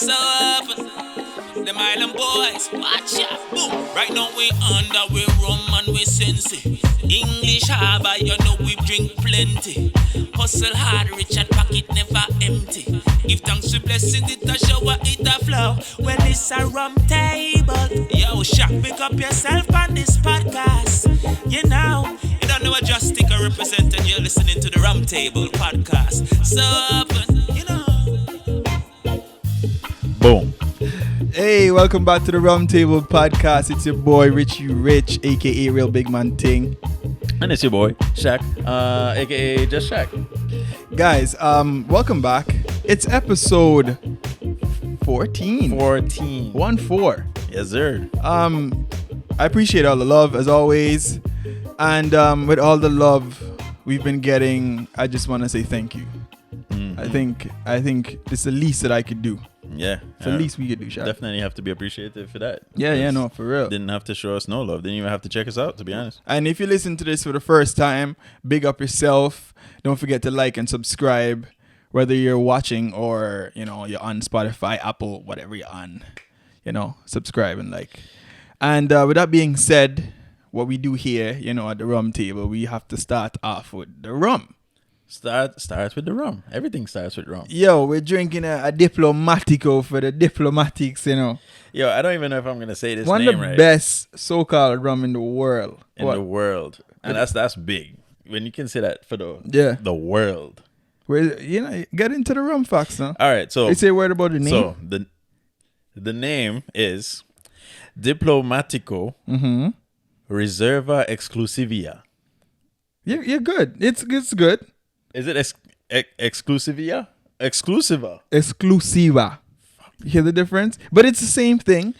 So them island boys, watch out, boom. Right now we under, we rum and we sensei. English harbor, you know we drink plenty. Hustle hard, rich and pocket never empty. Give thanks to blessings, it a shower, it a flow. Well, it's a rum table. Yo, Shaq, pick up yourself on this podcast. You know, you don't know a Just Sticker represented, you're listening to the Rum Table podcast. So you know. Boom. Hey, welcome back to the Rum Table podcast. It's your boy Richie Rich, aka Real Big Man Ting. And it's your boy, Shaq, aka Just Shaq. Guys, welcome back. It's episode 14. 14. 1-4. Yes, sir. I appreciate all the love as always. And with all the love we've been getting, I just want to say thank you. I think it's the least that I could do. Yeah. It's the least we could do, Shaq. Definitely have to be appreciative for that. Yeah, no, for real. Didn't have to show us no love. Didn't even have to check us out, to be honest. And if you listen to this for the first time, big up yourself. Don't forget to like and subscribe, whether you're watching or, you know, you're on Spotify, Apple, whatever you're on. You know, subscribe and like. And with that being said, what we do here, you know, at the Rum Table, we have to start off with the rum. Starts with the rum. Everything starts with rum. Yo, we're drinking a Diplomatico for the diplomatics, you know. Yo, I don't even know if I'm going to say this One name of the right. best so-called rum in the world. In the world. And that's big. When you can say that for the world. Where, you know, get into the rum facts now. All right, so They say a word about the name. So the name is Diplomatico Reserva Exclusiva. You're good. It's good. Is it exclusivia? Exclusiva. Exclusiva. You hear the difference? But it's the same thing.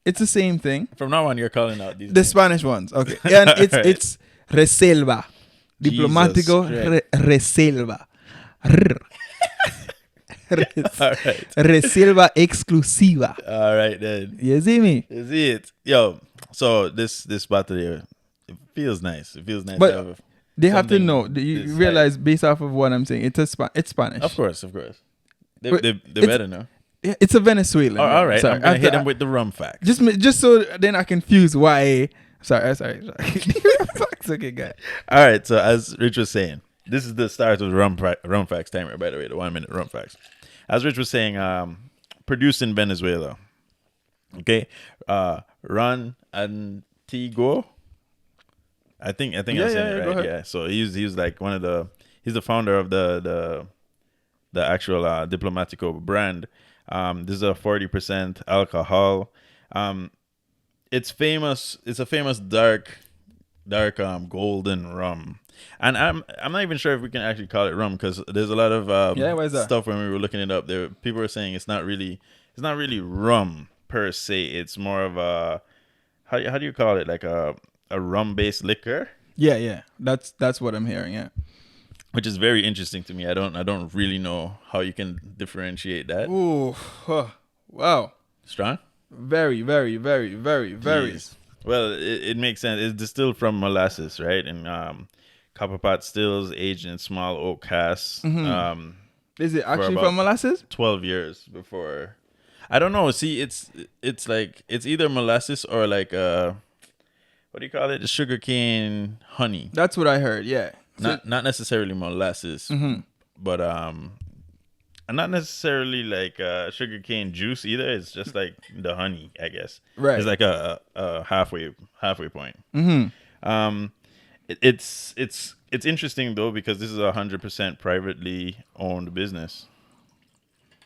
It's the same thing. From now on, you're calling out these The names. Spanish ones. Okay. And it's Right. it's Reserva. Diplomatico Reserva. All right. Reserva Exclusiva. All right, then. You see me? You see it? Yo, so this bottle here, it feels nice. It feels nice But to have they have to something know. this You realize based off of what I'm saying, it's Spanish. Of course. They It's- better know. Yeah, it's a Venezuelan. Oh, all right, Sorry. I'm going to hit After- them with the rum fact. Just so then I confuse why. Sorry. Fuck's okay, guy. All right, so as Rich was saying, this is the start of the rum facts timer, by the way, the 1 minute rum facts. As Rich was saying, produced in Venezuela. Okay, Ron Antigo. I think I'm saying it go right. ahead. Yeah, so he's like he's the founder of the actual Diplomatico brand. This is a 40% alcohol. It's famous. It's a famous dark golden rum. And I'm not even sure if we can actually call it rum because there's a lot of why is that? stuff when we were looking it up. People were saying it's not really rum per se. It's more of a how do you call it, like a rum based liquor, Yeah. That's what I'm hearing. Yeah. which is very interesting to me. I don't really know how you can differentiate that. Ooh. Wow. Strong. Very, very, very, very, very. Jeez. Well, it makes sense. It's distilled from molasses, right? And copper pot stills aged in small oak casks. Is it actually about from molasses? 12 years before. I don't know. See, it's like it's either molasses or like what do you call it? Sugarcane honey. That's what I heard. Yeah. Not necessarily molasses, but not necessarily like sugarcane juice either. It's just like the honey, I guess. Right. It's like a halfway point. It's interesting though because this is 100% privately owned business.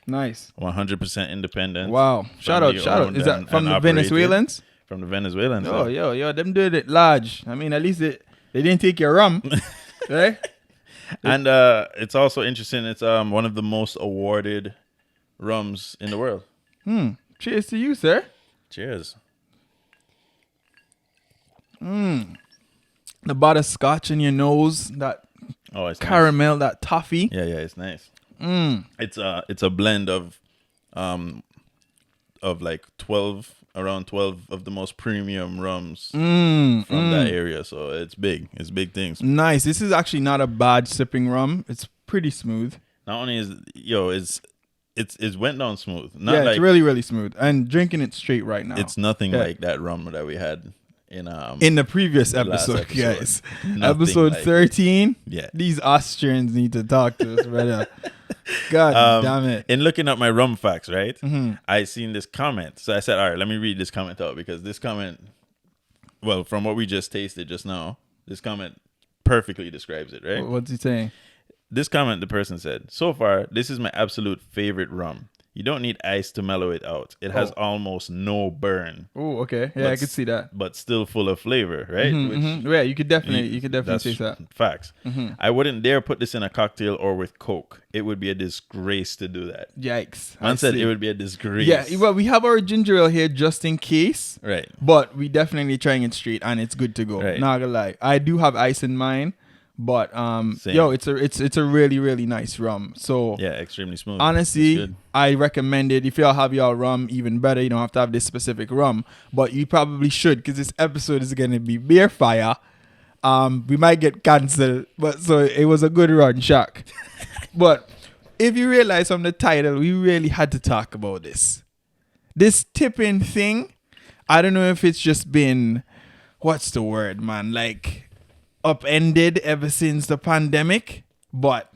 Nice. 100% independent. Wow. Shout out. Family-owned Is that and from the operated. Venezuelans? From the Venezuelans. Oh, yo, them did it large. I mean, at least they didn't take your rum, right? And it's also interesting. It's one of the most awarded rums in the world. Cheers to you, sir. Cheers. The butterscotch in your nose, that Oh, it's nice. caramel, that toffee. Yeah, it's nice. It's a blend of like 12 around 12 of the most premium rums from that area. So it's big. It's big things. Nice. This is actually not a bad sipping rum. It's pretty smooth. Not only is it went down smooth. Yeah, Like it's really, really smooth. And drinking it straight right now. it's nothing Yeah. like that rum that we had in the previous the last episode, episode. guys. Nothing Episode like it. 13. Yeah. These Austrians need to talk to us, brother. God damn it. In looking up my rum facts, right? Mm-hmm. I seen this comment. So I said, all right, let me read this comment out because this comment, well, from what we just tasted just now, this comment perfectly describes it, right? What's he saying? This comment, the person said, so far, this is my absolute favorite rum. You don't need ice to mellow it out. It has almost no burn. Oh, okay. Yeah, I could see that. But still full of flavor, right? Yeah, you could definitely That's taste that. facts. I wouldn't dare put this in a cocktail or with Coke. It would be a disgrace to do that. Yikes. Man I said see. it would be a disgrace. Yeah, well, we have our ginger ale here just in case. Right. But we definitely trying it straight and it's good to go. Right. Not gonna lie. I do have ice in mine, but Same. it's a really, really nice rum. So Yeah, extremely smooth. honestly, It's good. I recommend it. If y'all have y'all rum, even better. You don't have to have this specific rum, but you probably should because this episode is gonna be beer fire. We might get cancelled, but so it was a good run, Shaq. But if you realize from the title, we really had to talk about this. This tipping thing, I don't know if it's just been, what's the word, man? Like upended ever since the pandemic, but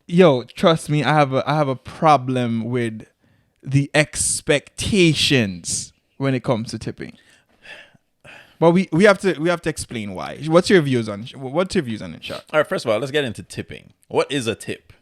yo, trust me, I have a problem with the expectations when it comes to tipping. But we have to explain why. What's your views on it, Shaq? All right, first of all, let's get into tipping. What is a tip?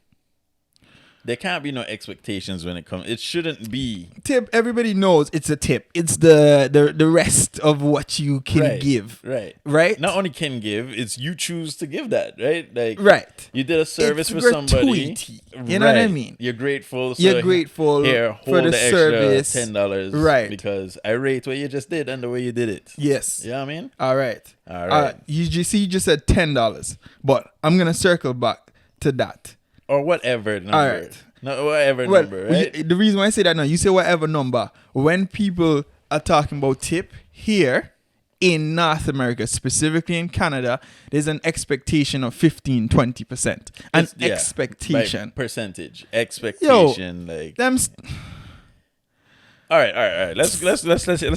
There can't be no expectations when it comes. It shouldn't be. Tip, everybody knows it's a tip. It's the rest of what you can Right, give. Right. Right? Not only can give, it's you choose to give that, right? Like Right. you did a service It's for somebody. gratuity. You know what I mean? You're grateful. So You're grateful here, hold for the extra service. $10. Right. Because I rate what you just did and the way you did it. Yes. You know what I mean? All right. All right. You just said $10, but I'm gonna circle back to that. Or whatever number. All right. No, whatever Well, number, right? the reason why I say that now, you say whatever number. When people are talking about tip here in North America, specifically in Canada, there's an expectation of 15-20%. An Yeah, expectation. like percentage. Expectation. like All right. Let's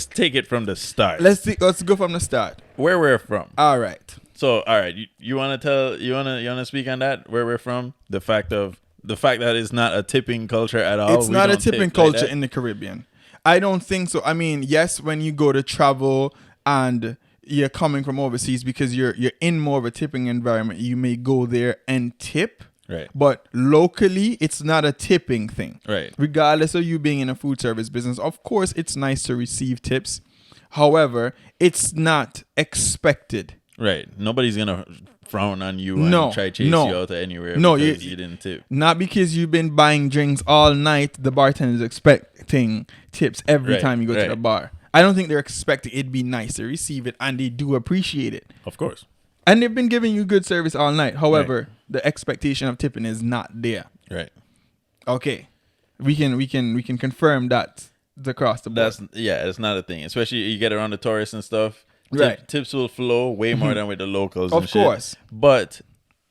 take it from the start. Let's go from the start. Where we're from. All right. So, all right, you want to speak on that? Where we're from? The fact that it's not a tipping culture at all. It's We not a don't tipping tip like culture that? in the Caribbean. I don't think so. I mean, yes, when you go to travel and you're coming from overseas because you're in more of a tipping environment, you may go there and tip. Right. But locally, it's not a tipping thing. Right. Regardless of you being in a food service business, of course, it's nice to receive tips. However, it's not expected. Right. Nobody's gonna frown on you No, and try to chase no. you out to anywhere No, because you didn't tip. Not because you've been buying drinks all night, the bartender is expecting tips every Right, time you go to right. the bar. I don't think they're expecting it'd be nice to receive it, and they do appreciate it. Of course. And they've been giving you good service all night. However, the expectation of tipping is not there. Right. Okay. We can confirm that across the board. It's not a thing. Especially you get around the tourists and stuff. Right. Tips will flow way more than with the locals. Of and shit. course. But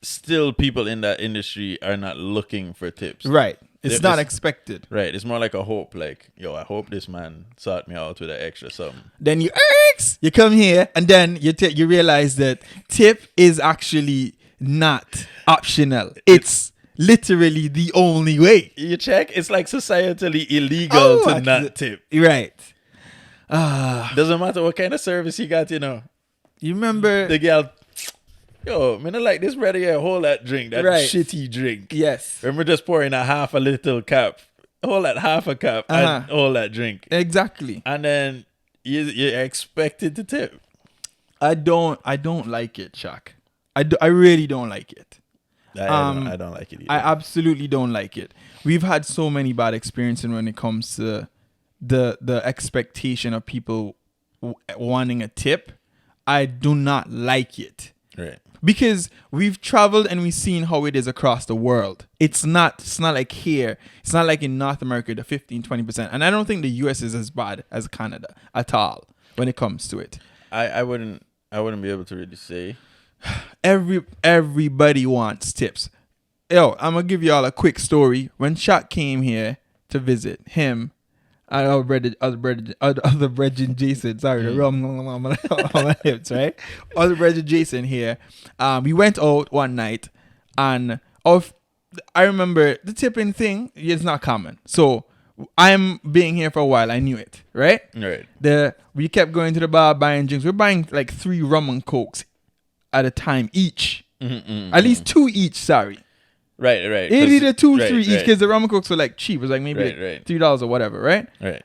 still, people in that industry are not looking for tips. Right. It's There- not it's- expected. Right. It's more like a hope. Like, yo, I hope this man sought me out with an extra something. Then you come here, and then you realize that tip is actually not optional. It's literally the only way. You check? It's like societally illegal Oh, to actually- not tip. Right. Doesn't matter what kind of service you got, you know. You remember? The girl, yo, man, I like this brother here, hold that drink, that Right. shitty drink. Yes. Remember just pouring a little cup, hold that half a cup, and hold that drink. Exactly. And then you're expected to tip. I don't like it, Shaq. I really don't like it. I don't like it either. I absolutely don't like it. We've had so many bad experiences when it comes to the expectation of people wanting a tip. I do not like it. Right. Because we've traveled and we've seen how it is across the world. It's not like here. It's not like in North America, the 15-20%. And I don't think the US is as bad as Canada at all when it comes to it. I wouldn't be able to really say. Everybody wants tips. Yo, I'm gonna give y'all a quick story. When Shaq came here to visit him, other brethren Jason, sorry, the rum on my hips, right? Other brethren Jason here. We went out one night, and I remember the tipping thing is not common. So I'm being here for a while. I knew it, right? Right. We kept going to the bar buying drinks. We're buying like 3 rum and cokes at a time each. At least 2 each. Sorry. Right. It either 2 or 3 each, right. because the rum and cokes were like cheap. It was like maybe Right. $3 or whatever, right? Right.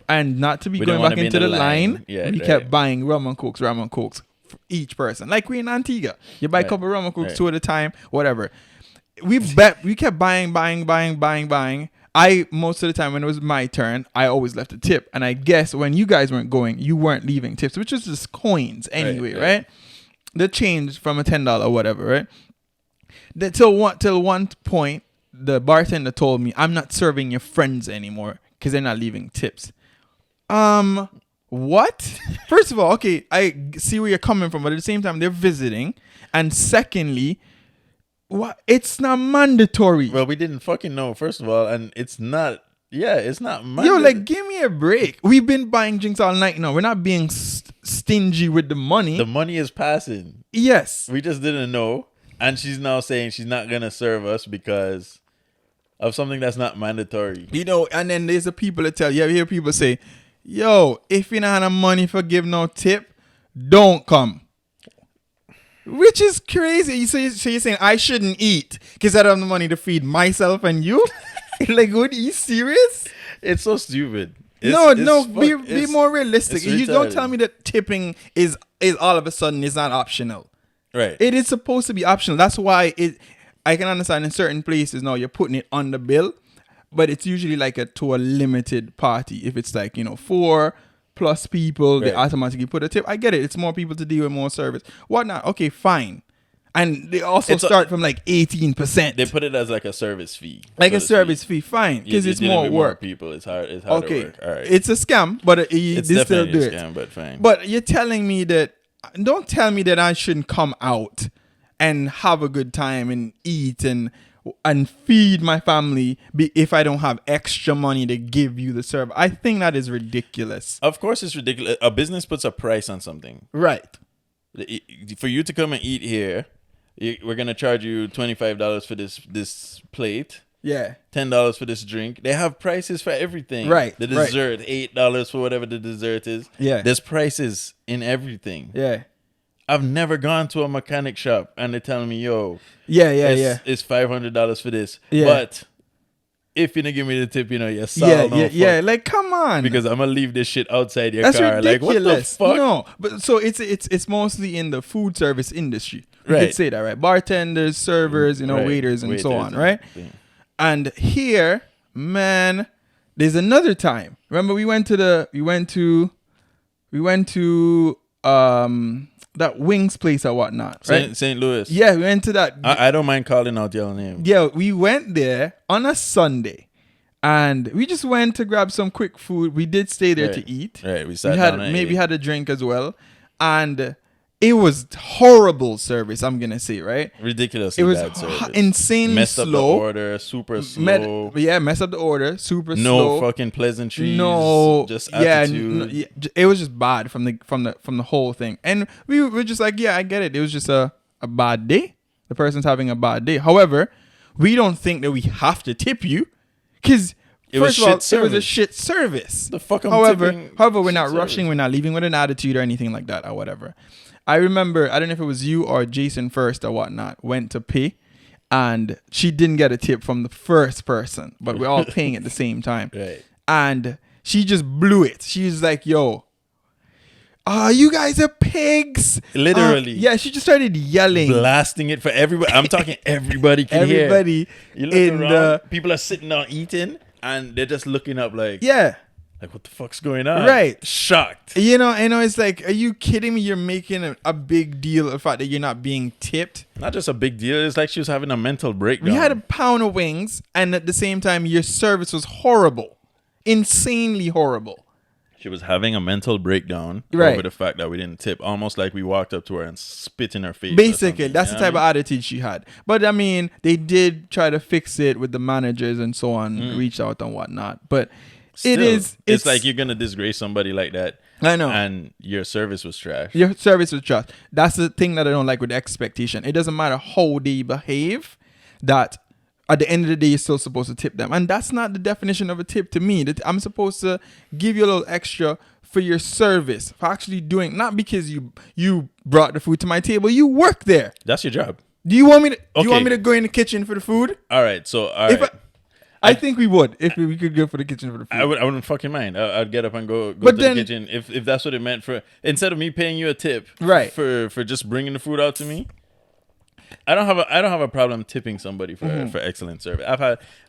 And not to be We going didn't wanna back be into in the the line. line. Yeah, We right. kept buying rum and cokes for each person. Like we in Antigua, you buy a couple rum and cokes, 2 at a time, whatever. We kept buying. Most of the time when it was my turn, I always left a tip. And I guess when you guys weren't going, you weren't leaving tips, which is just coins anyway, right? The change from a $10 or whatever, right? Till one point, the bartender told me, I'm not serving your friends anymore because they're not leaving tips. What? First of all, okay, I see where you're coming from, but at the same time, they're visiting. And secondly, what? It's not mandatory. Well, we didn't fucking know, first of all, and it's not mandatory. Yo, like, give me a break. We've been buying drinks all night now. We're not being stingy with the money. The money is passing. Yes. We just didn't know. And she's now saying she's not going to serve us because of something that's not mandatory. You know, and then there's the people that tell you, hear people say, yo, if you don't have money for give no tip, don't come. Which is crazy. So you're saying I shouldn't eat because I don't have the money to feed myself and you? Like, what? Are you serious? It's so stupid. Be more realistic. You don't tell me that tipping is all of a sudden is not optional. Right. It is supposed to be optional. That's why I can understand in certain places now you're putting it on the bill, but it's usually like to a limited party. If it's like, 4+ people, they automatically put a tip. I get it. It's more people to deal with, more service. Whatnot. Okay, fine. And they also start from like 18%. They put it as like a service fee. Like a service fee, fine, because it's more work. More people, it's hard to work. All right. It's a scam, but it's they still definitely do a it. scam, but fine. But you're telling me that, don't tell me that I shouldn't come out and have a good time and eat and feed my family if I don't have extra money to give you the service. I think that is ridiculous. Of course it's ridiculous. A business puts a price on something. Right. For you to come and eat here, we're going to charge you $25 for this plate. Yeah. $10 for this drink. They have prices for everything. Right. The dessert, $8 for whatever the dessert is. Yeah. There's prices in everything. Yeah. I've never gone to a mechanic shop and they're telling me, yo, it's $500 for this. Yeah. But if you don't give me the tip, you're solid. Yeah. Like, come on. Because I'm gonna leave this shit outside your That's car. ridiculous. Like, what the fuck? No, but so it's mostly in the food service industry. You Right. could say that, right? Bartenders, servers, Right. waiters, and so on, and right? everything. And here, man, there's another time. Remember, we went to that wings place or whatnot, right? St. Louis. Yeah, we went to that. I don't mind calling out your name. Yeah, we went there on a Sunday, and we just went to grab some quick food. We did stay there to eat. Right, we sat down and maybe ate. had a drink as well, and it was horrible service. I'm gonna say, right? Ridiculously It was bad service. insanely Messed up the slow. order, super slow. Messed up the order, super No slow. fucking pleasantries. No, just yeah, attitude. it was just bad from the whole thing, and we were just like, yeah, I get it. It was just a bad day. The person's having a bad day. However, we don't think that we have to tip you, because It was first of all, shit it was a service. shit service. The fuck I'm However, tipping we're not shit rushing. service. We're not leaving with an attitude or anything like that or whatever. I remember, I don't know if it was you or Jason first or whatnot, went to pay, and she didn't get a tip from the first person, but we're all paying at the same time. Right. And she just blew it. She was like, yo, you guys are pigs. Literally. Yeah, she just started yelling. Blasting it for everybody. I'm talking everybody can hear. Everybody You look in around, the... people are sitting down eating and they're just looking up like, Yeah. like what the fuck's going on? Right. Shocked. It's like, are you kidding me? You're making a big deal of the fact that you're not being tipped. Not just a big deal. It's like she was having a mental breakdown. We had a pound of wings, and at the same time, your service was horrible. Insanely horrible. She was having a mental breakdown Right. over the fact that we didn't tip, almost like we walked up to her and spit in her face. or Basically, something, that's you the know type what of attitude she had. But I mean, they did try to fix it with the managers and so on, reach out and whatnot. But Still, it's like you're gonna disgrace somebody like that. I know. And your service was trash. Your service was trust. That's the thing that I don't like with the expectation. It doesn't matter how they behave, that at the end of the day, you're still supposed to tip them. And that's not the definition of a tip to me. That I'm supposed to give you a little extra for your service, for actually doing, not because you brought the food to my table. You work there. That's your job. Do you want me to Okay. you want me to go in the kitchen for the food? All right. So all If right. I think we would if we could go for the kitchen for the food. I wouldn't fucking mind. I'd get up and go But to then- the kitchen if that's what it meant, for instead of me paying you a tip, Right. For just bringing the food out to me. I don't have a problem tipping somebody for Mm-hmm. for excellent service.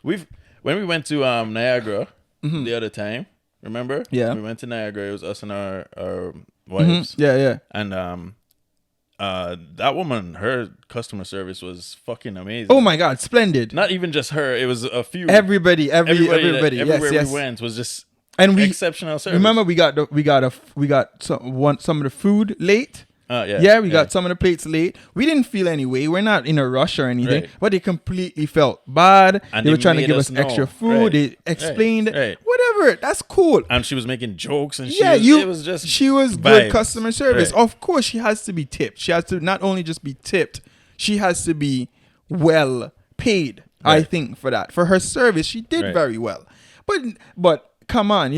When we went to Niagara the other time, remember? Mm-hmm. Yeah. We went to Niagara. It was us and our wives. Yeah. And that woman, her customer service was fucking amazing. Oh my God, splendid. Not even just her. It was a few. Everybody. Everywhere Yes. we went was just And we exceptional service. remember we got some of the food late. Yeah. We got some of the plates late. We didn't feel any way. We're not in a rush or anything, Right. but they completely felt bad. And they were they trying to made give us us extra know. food. Right. They explained Right. whatever. That's cool. And she was making jokes and It was just she was good vibes. customer service. Right. Of course, she has to be tipped. She has to not only just be tipped, she has to be well paid. I Right. think for that, for her service, she did Right. very well. But come on,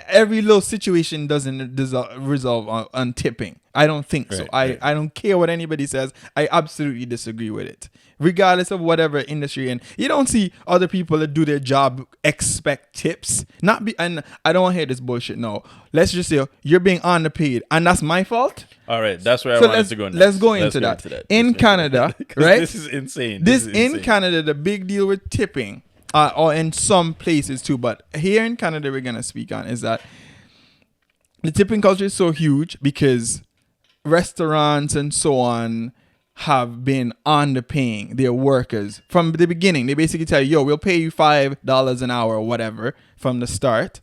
every little situation doesn't resolve on tipping. I don't think so. Right. I don't care what anybody says. I absolutely disagree with it. Regardless of whatever industry, and you don't see other people that do their job expect tips. And I don't want to hear this bullshit. No, let's just say you're being underpaid, and that's my fault. All right, that's where I So wanted to go next. let's go into that. In Canada, 'Cause right? This is insane. This is in insane. Canada, the big deal with tipping, or in some places too, but here in Canada, we're gonna speak on is that the tipping culture is so huge because restaurants and so on have been underpaying their workers from the beginning. They basically tell you, "Yo, we'll pay you $5 an hour or whatever from the start,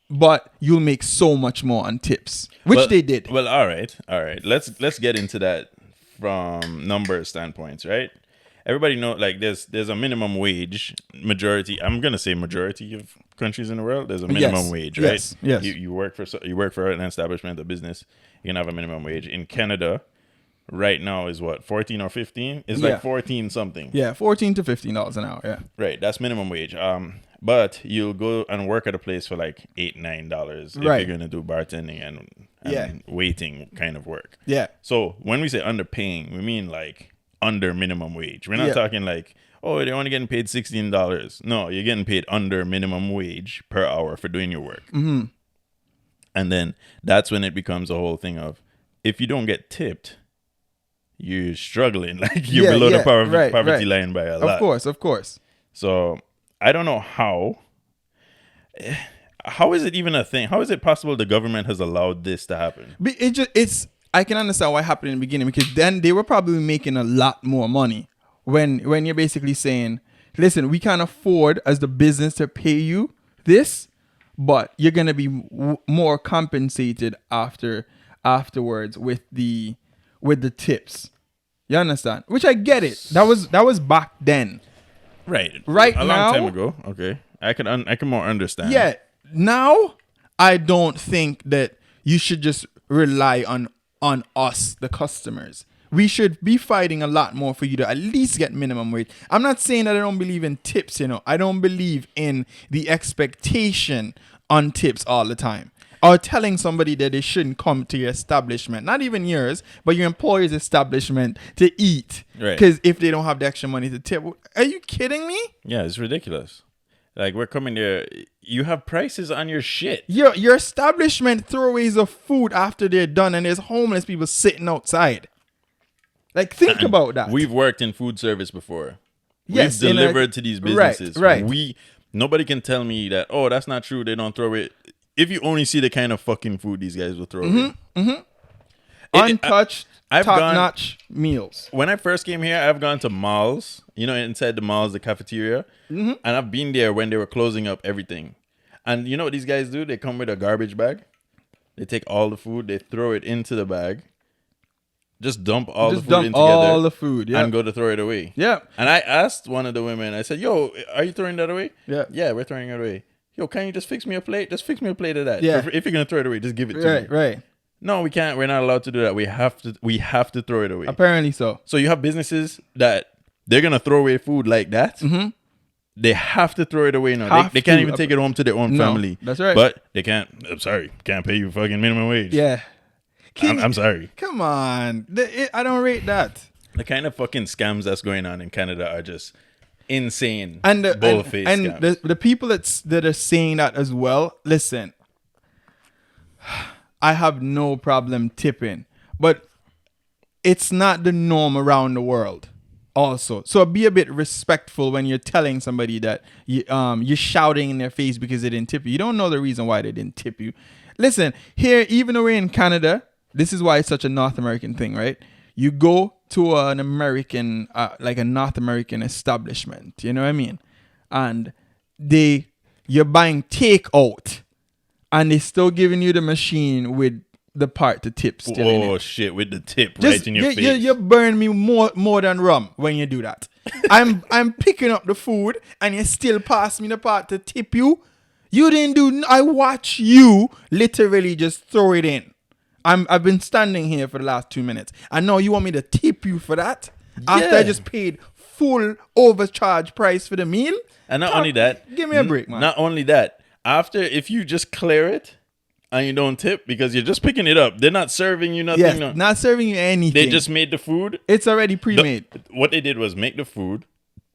but you'll make so much more on tips," which they did. Well, all right. Let's get into that from number standpoints, right? Everybody know, like, there's a minimum wage. I'm gonna say majority of countries in the world, there's a minimum wage, right? Yes. You work for an establishment, a business, you can have a minimum wage. In Canada, right now is what, 14 or 15? It's Yeah. like 14 something. Yeah, $14 to $15 an hour. Yeah. Right, that's minimum wage. But you'll go and work at a place for like $8-9 if Right. you're gonna do bartending and Yeah. waiting kind of work. Yeah. So when we say underpaying, we mean like under minimum wage. We're not Yeah. talking like, oh, they're only getting paid $16. No, you're getting paid under minimum wage per hour for doing your work. Mm-hmm. And then that's when it becomes a whole thing of, if you don't get tipped, you're struggling. Like you're below the poverty line by a lot. Of course. So I don't know how. How is it even a thing? How is it possible the government has allowed this to happen? But it's I can understand why it happened in the beginning, because then they were probably making a lot more money when you're basically saying, listen, we can't afford as the business to pay you this, but you're gonna be more compensated afterwards with the tips. You understand? Which I get it. That was back then. Right. Right a now- long time ago. Okay. I can more understand. Yeah. Now, I don't think that you should just rely on us, the customers. We should be fighting a lot more for you to at least get minimum wage. I'm not saying that I don't believe in tips, I don't believe in the expectation on tips all the time. Or telling somebody that they shouldn't come to your establishment, not even yours, but your employer's establishment to eat. Right. Because if they don't have the extra money to tip. Are you kidding me? Yeah, it's ridiculous. Like, we're coming there. You have prices on your shit. Your establishment throwaways of food after they're done, and there's homeless people sitting outside. Like, think about that. We've worked in food service before. Yes, We've in a- delivered to these businesses. Right. Nobody can tell me that, oh, that's not true. They don't throw away. If you only see the kind of fucking food these guys will throw away. Untouched, I've gone- top-notch meals. When I first came here, I've gone to malls, inside the malls, the cafeteria, and I've been there when they were closing up everything. And you know what these guys do? They come with a garbage bag. They take all the food, they throw it into the bag. Just dump all the food in together. All the food, yeah. And go to throw it away. Yeah. And I asked one of the women, I said, yo, are you throwing that away? Yeah. Yeah, we're throwing it away. Yo, can you just fix me a plate? Just fix me a plate of that. Yeah. If you're going to throw it away, just give it to me. Right. No, we can't. We're not allowed to do that. We have to throw it away. Apparently so. So you have businesses that they're going to throw away food like that. Mm-hmm. They have to throw it away now. They can't even take it home to their own family. That's right. But they can't. I'm sorry. Can't pay you fucking minimum wage. Yeah. I'm sorry. Come on. I don't rate that. The kind of fucking scams that's going on in Canada are just insane. And bull-faced scams. the people that are saying that as well, listen, I have no problem tipping, but it's not the norm around the world also. So be a bit respectful when you're telling somebody that you're shouting in their face because they didn't tip you. You don't know the reason why they didn't tip you. Listen, here, even though we're in Canada, this is why it's such a North American thing, right? You go to an American, like a North American establishment, you know what I mean? And you're buying takeout, and they're still giving you the machine with the part to tip still in it. Oh shit, with the tip right in your face. You burn me more than rum when you do that. I'm picking up the food, and you still pass me the part to tip you. You didn't do. I watch you literally just throw it in. I've been standing here for the last 2 minutes. I know you want me to tip you for that after I just paid full overcharge price for the meal. And not only that, give me a break, man. Not only that, after if you just clear it and you don't tip because you're just picking it up, they're not serving you nothing. Yes, no. not serving you anything. They just made the food. It's already pre-made. What they did was make the food.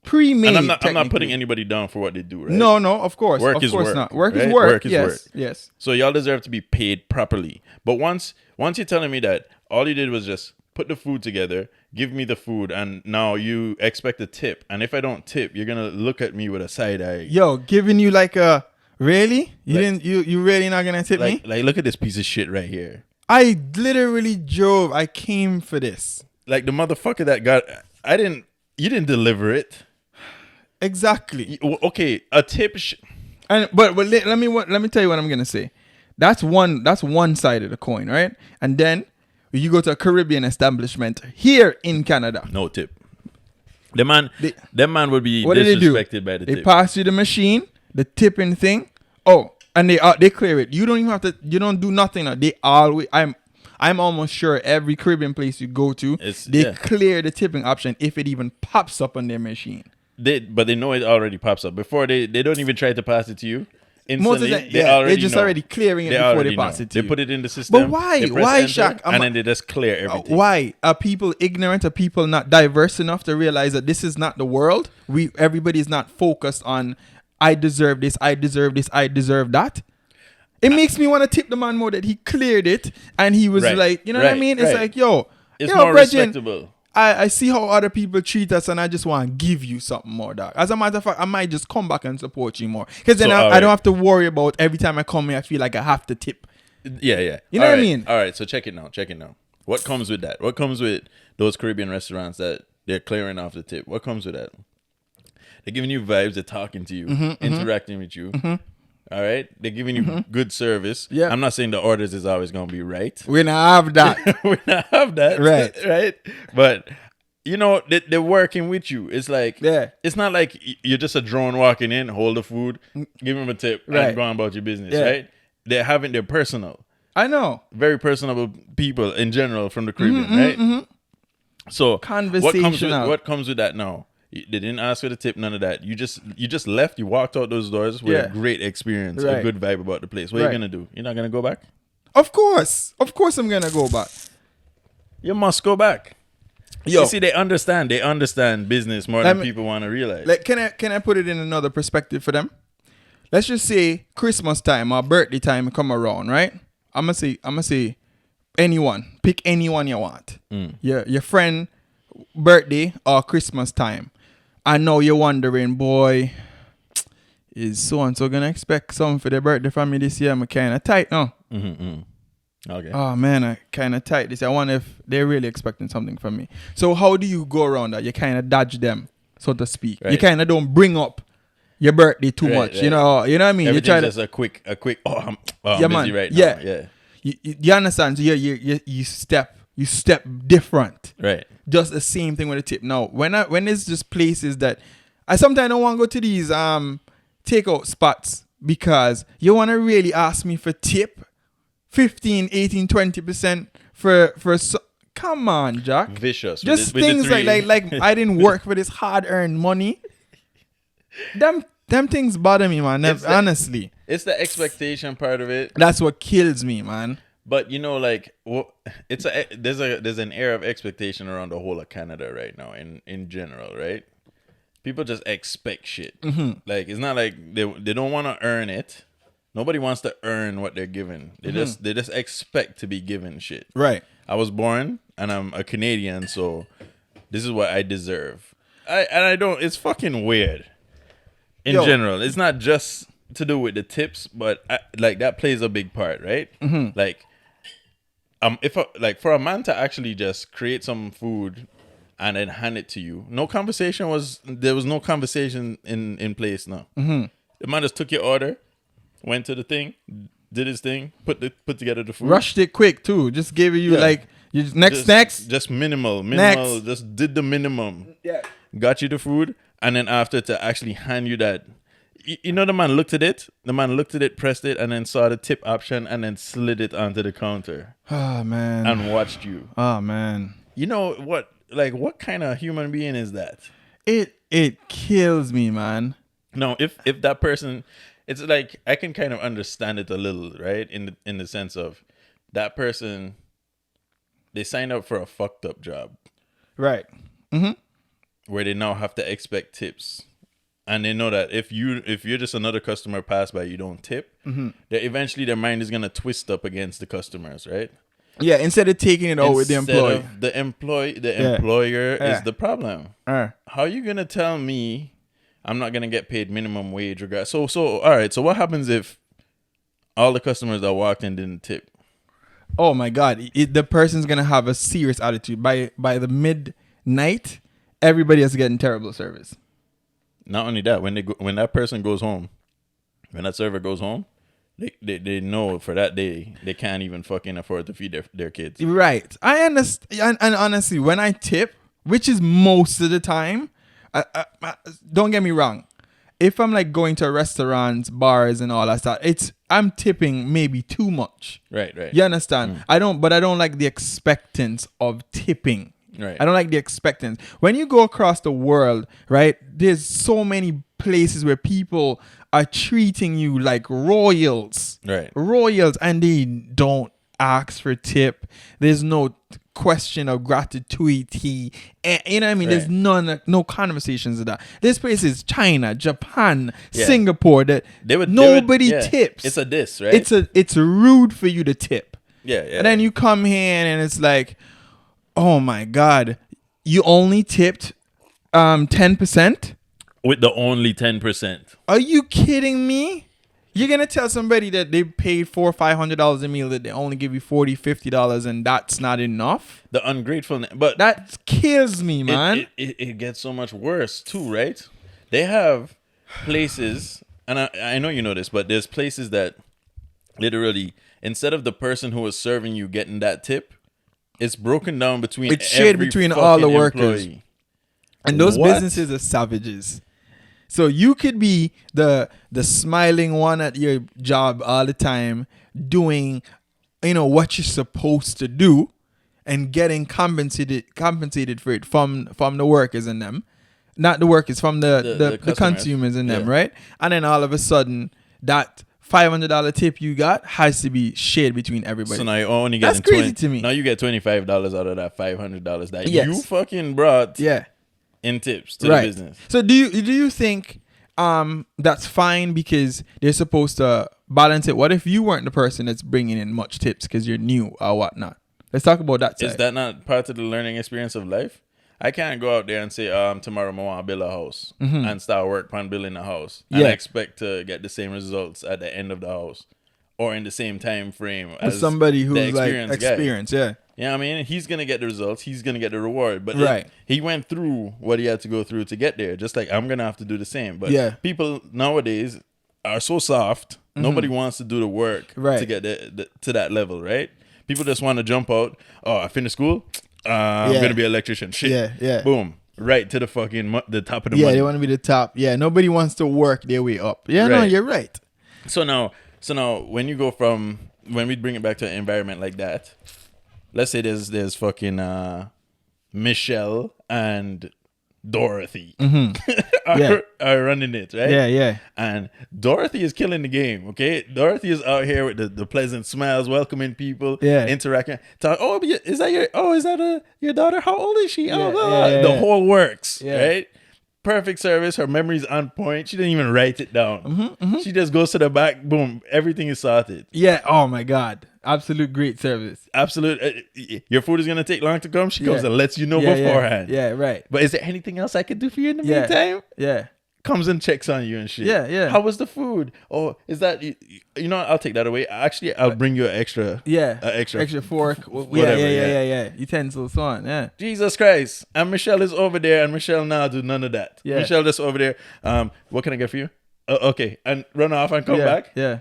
Pre-made. And I'm not putting anybody down for what they do, right? No, of course. Work of is course work. not. Work right? is work. Work is work. Yes. So y'all deserve to be paid properly. But once you're telling me that all you did was just put the food together, give me the food, and now you expect a tip. And if I don't tip, you're gonna look at me with a side eye. Yo, giving you like a really? You really not gonna tip me? Like look at this piece of shit right here. I literally drove. I came for this. Like the motherfucker that got you didn't deliver it. Exactly. Okay, a tip. But let me tell you what I'm gonna say. That's one side of the coin, right? And then you go to a Caribbean establishment here in Canada. No tip. The man would be What disrespected by the they tip. pass you the machine, the tipping thing. Oh, and they clear it. You don't even have to. You don't do nothing. They always. I'm almost sure every Caribbean place you go to, they clear the tipping option if it even pops up on their machine. But they know it already pops up before they don't even try to pass it to you. Instantly, Most of they're just already clearing it before they pass it to you. They put it in the system. But why? Why, Shaq? And then they just clear everything. Why are people ignorant? Are people not diverse enough to realize that this is not the world? Everybody is not focused on I deserve this, I deserve this, I deserve that. It makes me want to tip the man more that he cleared it and he was like, you know what I mean? It's like, it's more respectable. I see how other people treat us and I just want to give you something more, dog. As a matter of fact, I might just come back and support you more. Because then I don't have to worry about every time I come here, I feel like I have to tip. Yeah. You know what I mean? All right, so check it now. What comes with that? What comes with those Caribbean restaurants that they're clearing off the tip? What comes with that? They're giving you vibes, they're talking to you, interacting with you. All right? They're giving you good service. Yeah. I'm not saying the orders is always going to be right. We not have that. We not have that. Right. Right? But, they're working with you. It's like, it's not like you're just a drone walking in, hold the food, give them a tip, and go on about your business, right? They're personal. I know. Very personable people in general from the Caribbean, right? So, conversational. What comes with that now? They didn't ask for the tip, none of that. You just left. You walked out those doors with a great experience, a good vibe about the place. What are you gonna do? You're not gonna go back? Of course, I'm gonna go back. You must go back. Yo, you see, they understand business more than people want to realize. Like, can I put it in another perspective for them? Let's just say Christmas time or birthday time come around, right? I'm gonna say anyone. Pick anyone you want. Your friend birthday or Christmas time. I know you're wondering, boy, is so and so gonna expect something for their birthday from me this year? I'm kind of tight, no? Okay. Oh man, I kind of tight this year. I wonder if they're really expecting something from me. So how do you go around that? You kind of dodge them, so to speak. Right. You kind of don't bring up your birthday too Right, much. right. You know what I mean? You Everything's try to, just a quick. Oh, I'm Yeah, busy man. right now. Yeah. Yeah. you understand? So you step different. Right. Just the same thing with a tip. Now, when it's just places that I sometimes don't want to go to these takeout spots because you want to really ask me for tip 15, 18, 20% come on, Jack. Vicious. Just with the things three. like I didn't work for this hard-earned money. Them things bother me, man. Honestly. It's the expectation part of it. That's what kills me, man. But you know, like, there's an air of expectation around the whole of Canada right now, in general, right? People just expect shit. Mm-hmm. Like, it's not like they don't want to earn it. Nobody wants to earn what they're given. They just expect to be given shit. Right. I was born and I'm a Canadian, so this is what I deserve. I don't. It's fucking weird. In general, it's not just to do with the tips, but like that plays a big part, right? Mm-hmm. Like, for a man to actually just create some food and then hand it to you, there was no conversation in place. No, Mm-hmm. the man just took your order, went to the thing, did his thing, put together the food, Rushed it quick too. Just gave you next. just minimal, Next. just did the minimum. Yeah. Got you the food, and then after to actually hand you that, you know, the man looked at it, pressed it, and then saw the tip option, and then slid it onto the counter Oh man. and watched you. Oh man. You know what? Like, what kind of human being is that? It kills me, man. No, if that person, it's like I can kind of understand it a little, right? In the sense of that person, they signed up for a fucked up job Right. Mm-hmm. where they now have to expect tips, and they know that if you're just another customer pass by, you don't tip, that eventually their mind is gonna twist up against the customers, right? Yeah. Instead of taking it out with the employee. The employer Yeah. is the problem. How are you gonna tell me I'm not gonna get paid minimum wage? So all right. So what happens if all the customers that walked in didn't tip? Oh my God. The person's gonna have a serious attitude. By the midnight, everybody is getting terrible service. Not only that, when that person goes home, when that server goes home, they know for that day they can't even fucking afford to feed their kids. Right. I understand. And honestly, when I tip, which is most of the time, I don't get me wrong. If I'm like going to restaurants, bars, and all that stuff, I'm tipping maybe too much. Right. You understand? I don't like the expectance of tipping. Right. I don't like the expectance. When you go across the world, right, there's so many places where people are treating you like royals. Right. Royals, and they don't ask for tip. There's no question of gratitude. You know what I mean? Right. There's no conversations of that. This place is China, Japan, Singapore, that nobody tips. It's a diss, right? It's rude for you to tip. Yeah. And then you come here and it's like, oh my God, you only tipped 10%? With the only 10%. Are you kidding me? You're going to tell somebody that they paid $400 or $500 a meal that they only give you $40, $50 and that's not enough? The ungratefulness. But that kills me, man. It gets so much worse too, right? They have places, and I know you know this, but there's places that literally, instead of the person who is serving you getting that tip, it's broken down between It's shared between all the workers. Employee. And those businesses are savages. So you could be the smiling one at your job all the time, doing, what you're supposed to do, and getting compensated for it from the workers in them, not the workers, from the consumers in them, right? And then all of a sudden, that $500 tip you got has to be shared between everybody. So now you're only getting That's crazy to me. Now you get $25 out of that $500 that you fucking brought. Yeah. In tips to the business. So do you think that's fine because they're supposed to balance it? What if you weren't the person that's bringing in much tips because you're new or whatnot? Let's talk about that side. Is that not part of the learning experience of life? I can't go out there and say, tomorrow I want to build a house and start work on building a house and expect to get the same results at the end of the house or in the same time frame as somebody who's the like experienced experienced. guy. Yeah. You know what I mean? He's gonna get the results. He's gonna get the reward. But Right. he went through what he had to go through to get there. Just like I'm gonna have to do the same. But Yeah. people nowadays are so soft. Nobody wants to do the work Right. to get to that level, right? People just want to jump out. Oh, I finished school. I'm Yeah. gonna be an electrician. Shit. Yeah, yeah. Boom. Right to the fucking the top of the Yeah, money. they want to be the top. Yeah, nobody wants to work their way up. Yeah, no, Right. you're right. So now, when you go from when we bring it back to an environment like that, let's say there's fucking Michelle and Dorothy are running it, right? Yeah, yeah. And Dorothy is killing the game, okay? Dorothy is out here with the pleasant smiles, welcoming people, Yeah. interacting. Talk, is that your daughter? How old is she? Yeah, The yeah. whole works, Yeah. right? Perfect service. Her memory's on point. She didn't even write it down. She just goes to the back. Boom. Everything is sorted. Yeah. Oh my God. Absolute great service. Absolute. Your food is gonna take long to come. She comes Yeah. and lets you know Yeah, beforehand. Yeah, right. But is there anything else I could do for you in the Yeah. meantime? Yeah. Comes and checks on you and shit. Yeah, yeah. How was the food? Oh, is that you know? I'll take that away. Actually, I'll bring you an extra. Yeah. Extra fork. whatever, Yeah. Utensils, so on. Yeah. Jesus Christ! And Michelle is over there, and Michelle now do none of that. Yeah. Michelle just over there. What can I get for you? Okay, and run off and come yeah. back. Yeah.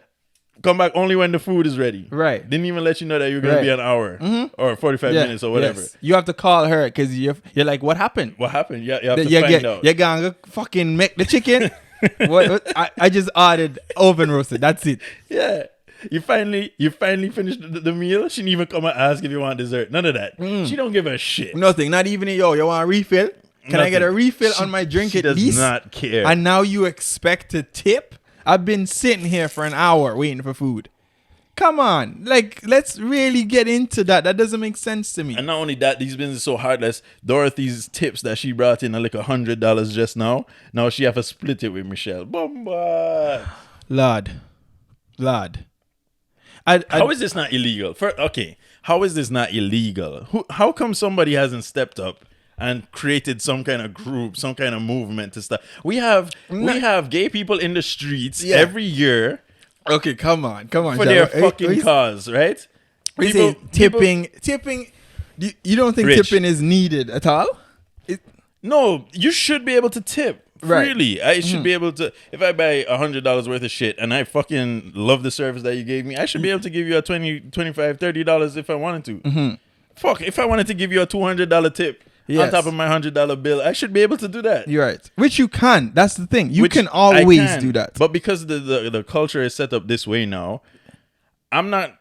Come back only when the food is ready. Right. Didn't even let you know that you're gonna Right. be an hour or 45 Yeah. minutes or whatever. Yes. You have to call her because you're like, what happened? What happened? Yeah, you have to You find out. You're gonna fucking make the chicken. what? I just ordered oven roasted. That's it. Yeah. You finally finished the meal. She didn't even come and ask if you want dessert. None of that. She don't give a shit. Nothing. Not even you want a refill? Can I get a Nothing. refill on my drink She at does least? not care. And now you expect to tip? I've been sitting here for an hour waiting for food. Come on. Like, let's really get into that. That doesn't make sense to me. And not only that, these businesses so heartless. Dorothy's tips that she brought in are like $100 just now. Now she have to split it with Michelle. Bomba. Lord. How is this not illegal? How is this not illegal? How come somebody hasn't stepped up and created some kind of group, some kind of movement to stop? We have gay people in the streets every year Okay, come on. for their fucking cause, right? We say tipping. You don't think Rich. tipping is needed at all? No, you should be able to tip. Right. Really, I should be able to. If I buy $100 worth of shit and I fucking love the service that you gave me, I should be able to give you a $20, $25, $30 if I wanted to. Fuck, if I wanted to give you a $200 tip on Yes. top of my $100 bill, I should be able to do that. You're right. Which you can. That's the thing. You Which can I always can. do that. But because the culture is set up this way now, I'm not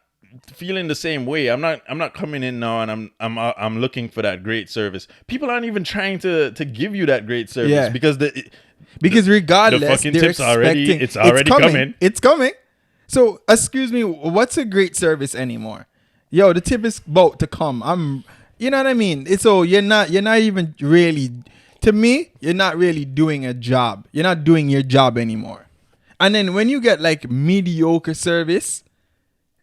feeling the same way. I'm not coming in now and I'm looking for that great service. People aren't even trying to give you that great service Yeah. because regardless, the fucking they're tip's already- expecting- it's already coming. It's coming. So, excuse me, what's a great service anymore? Yo, the tip is about to come. You know what I mean? You're not even really, to me, you're not really doing a job. You're not doing your job anymore. And then when you get like mediocre service,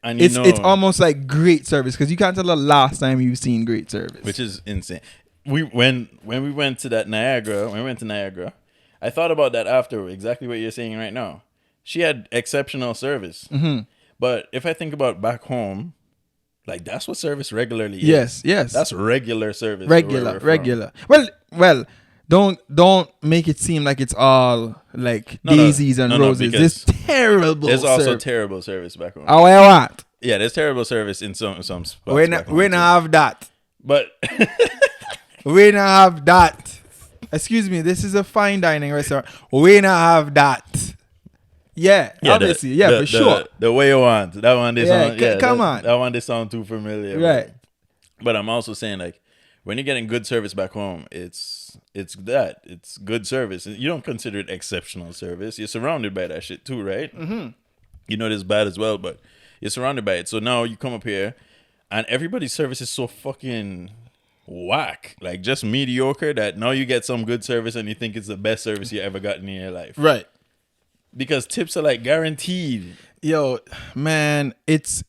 and it's almost like great service because you can't tell the last time you've seen great service. which is insane. When we went to Niagara, I thought about that after, exactly what you're saying right now. She had exceptional service. But if I think about back home, like that's what service regularly is. Yes. That's regular service. where we're from. Regular. Well, don't make it seem like it's all like daisies and roses. because There's terrible There's also service. terrible service back home. Oh, I want. Yeah, there's terrible service in some spots. We back home not too. have that. But We not have that. Excuse me, this is a fine dining restaurant. We not have that. Yeah, obviously. For sure. The way you want. That one they Yeah, sound come on. That one they sound too familiar. Right. But I'm also saying like when you're getting good service back home, it's good service. You don't consider it exceptional service. You're surrounded by that shit too, right? You know it's bad as well, but you're surrounded by it. So now you come up here and everybody's service is so fucking whack, like just mediocre, that now you get some good service and you think it's the best service you ever gotten in your life. Right. Because tips are like guaranteed. Yo, man, it's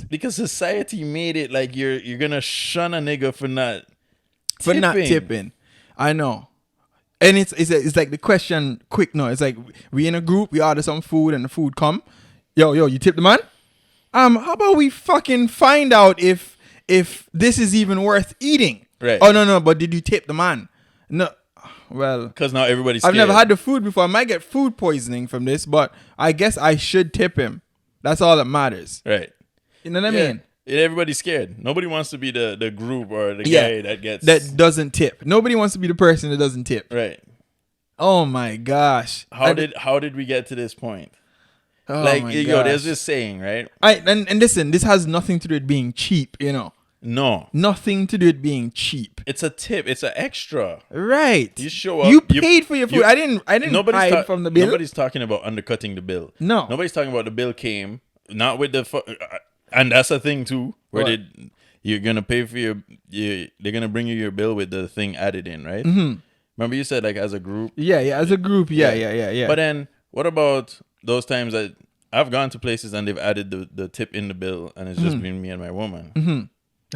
Because society made it like you're gonna shun a nigga for not tipping. I know. And it's like the question quick now. It's like we in a group, we order some food and the food come. Yo, you tip the man? How about we fucking find out if if this is even worth eating. Right. Oh no, but did you tip the man? No. Well, Because now everybody's scared. I've never had the food before. I might get food poisoning from this, but I guess I should tip him. That's all that matters. Right. You know what I mean? Yeah, everybody's scared. Nobody wants to be the group or the guy that doesn't tip. Nobody wants to be the person that doesn't tip. Right. Oh my gosh. How did we get to this point? Oh like, my yo, gosh. there's this saying, right? And listen, this has nothing to do with being cheap, you know. No. Nothing to do with being cheap. It's a tip. It's an extra. Right. You show up. You paid for your food. I didn't hide from the bill. Nobody's talking about undercutting the bill. No. Nobody's talking about the bill came, not with the... and that's a thing, too, where you're going to pay for they're going to bring you your bill with the thing added in, right? Mm-hmm. Remember you said, like, as a group? Yeah, as a group. Yeah. But then, what about those times that I've gone to places and they've added the tip in the bill and it's just been me and my woman? Mm-hmm.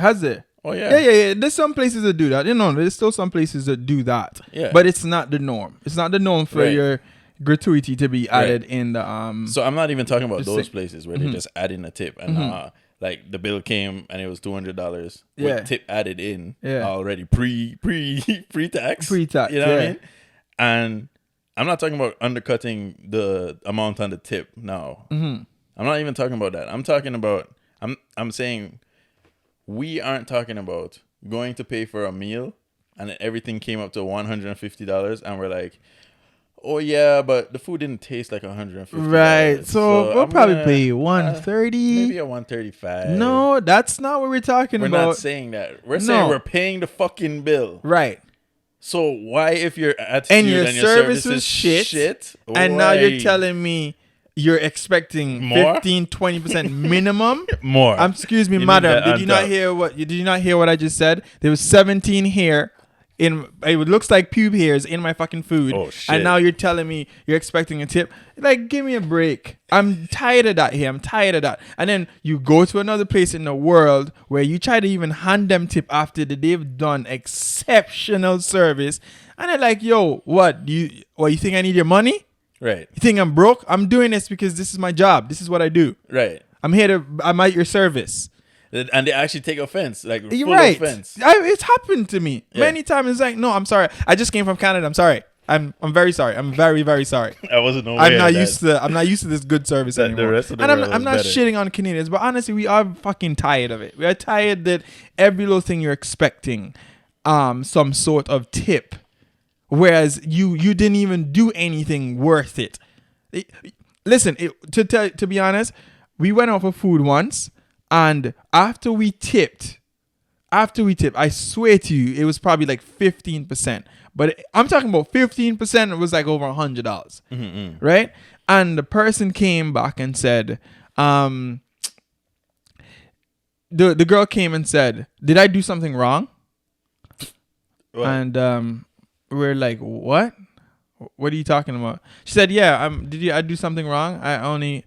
Has it? Oh, yeah. Yeah. There's some places that do that. You know, there's still some places that do that. Yeah. But it's not the norm. It's not the norm for your gratuity to be added in the... So I'm not even talking about those sick. places where they just add in a tip and like the bill came and it was $200 Yeah. with tip added in already pre-tax. Pre-tax, You know what yeah. I mean? And I'm not talking about undercutting the amount on the tip now. I'm not even talking about that. I'm talking about I'm saying we aren't talking about going to pay for a meal and then everything came up to $150 and we're like, oh yeah, but the food didn't taste like $150. Right. So we'll probably pay $130. Maybe a $135. No, that's not what we're talking We're about. not saying that. We're saying we're paying the fucking bill. Right. So why, if your attitude And your your service was shit, and now you're telling me you're expecting More? 15-20% minimum? more? Excuse me, You need madam. that Did on you not top. hear did you not hear what I just said? There was 17 here. It looks like pube hairs in my fucking food. Oh, shit. And now you're telling me you're expecting a tip. Like, give me a break. I'm tired of that here. I'm tired of that. And then you go to another place in the world where you try to even hand them tip after they've done exceptional service. And they're like, yo, what? You think I need your money? Right. You think I'm broke? I'm doing this because this is my job. This is what I do. Right. I'm at your service. And they actually take offense, like You're full right. offense. It's happened to me Yeah. many times. It's like, no, I'm sorry. I just came from Canada. I'm sorry. I'm very sorry. I'm very, very sorry. I wasn't aware I'm not of that. used to this good service The anymore. rest of the and world I'm is not better. shitting on Canadians, but honestly, we are fucking tired of it. We are tired that every little thing you're expecting, some sort of tip, whereas you didn't even do anything worth it. Listen, to be honest, we went out for food once, and after we tipped, I swear to you, it was probably like 15%. But I'm talking about 15%. It was like over $100, right? And the person came back and said, the girl came and said, "Did I do something wrong?" What? And we're like, "What? What are you talking about?" She said, "Yeah, did I do something wrong? I only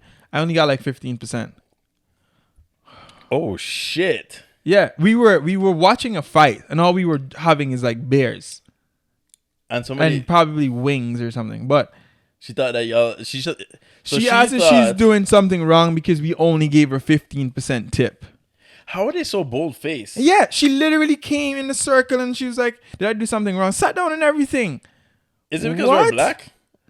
got like 15%." Oh shit! Yeah, we were watching a fight, and all we were having is like beers and probably wings or something. But she thought that y'all. She asked if she's doing something wrong because we only gave her 15% tip. How are they so bold faced? Yeah, she literally came in the circle and she was like, "Did I do something wrong?" Sat down and everything. Is it because What? we're black?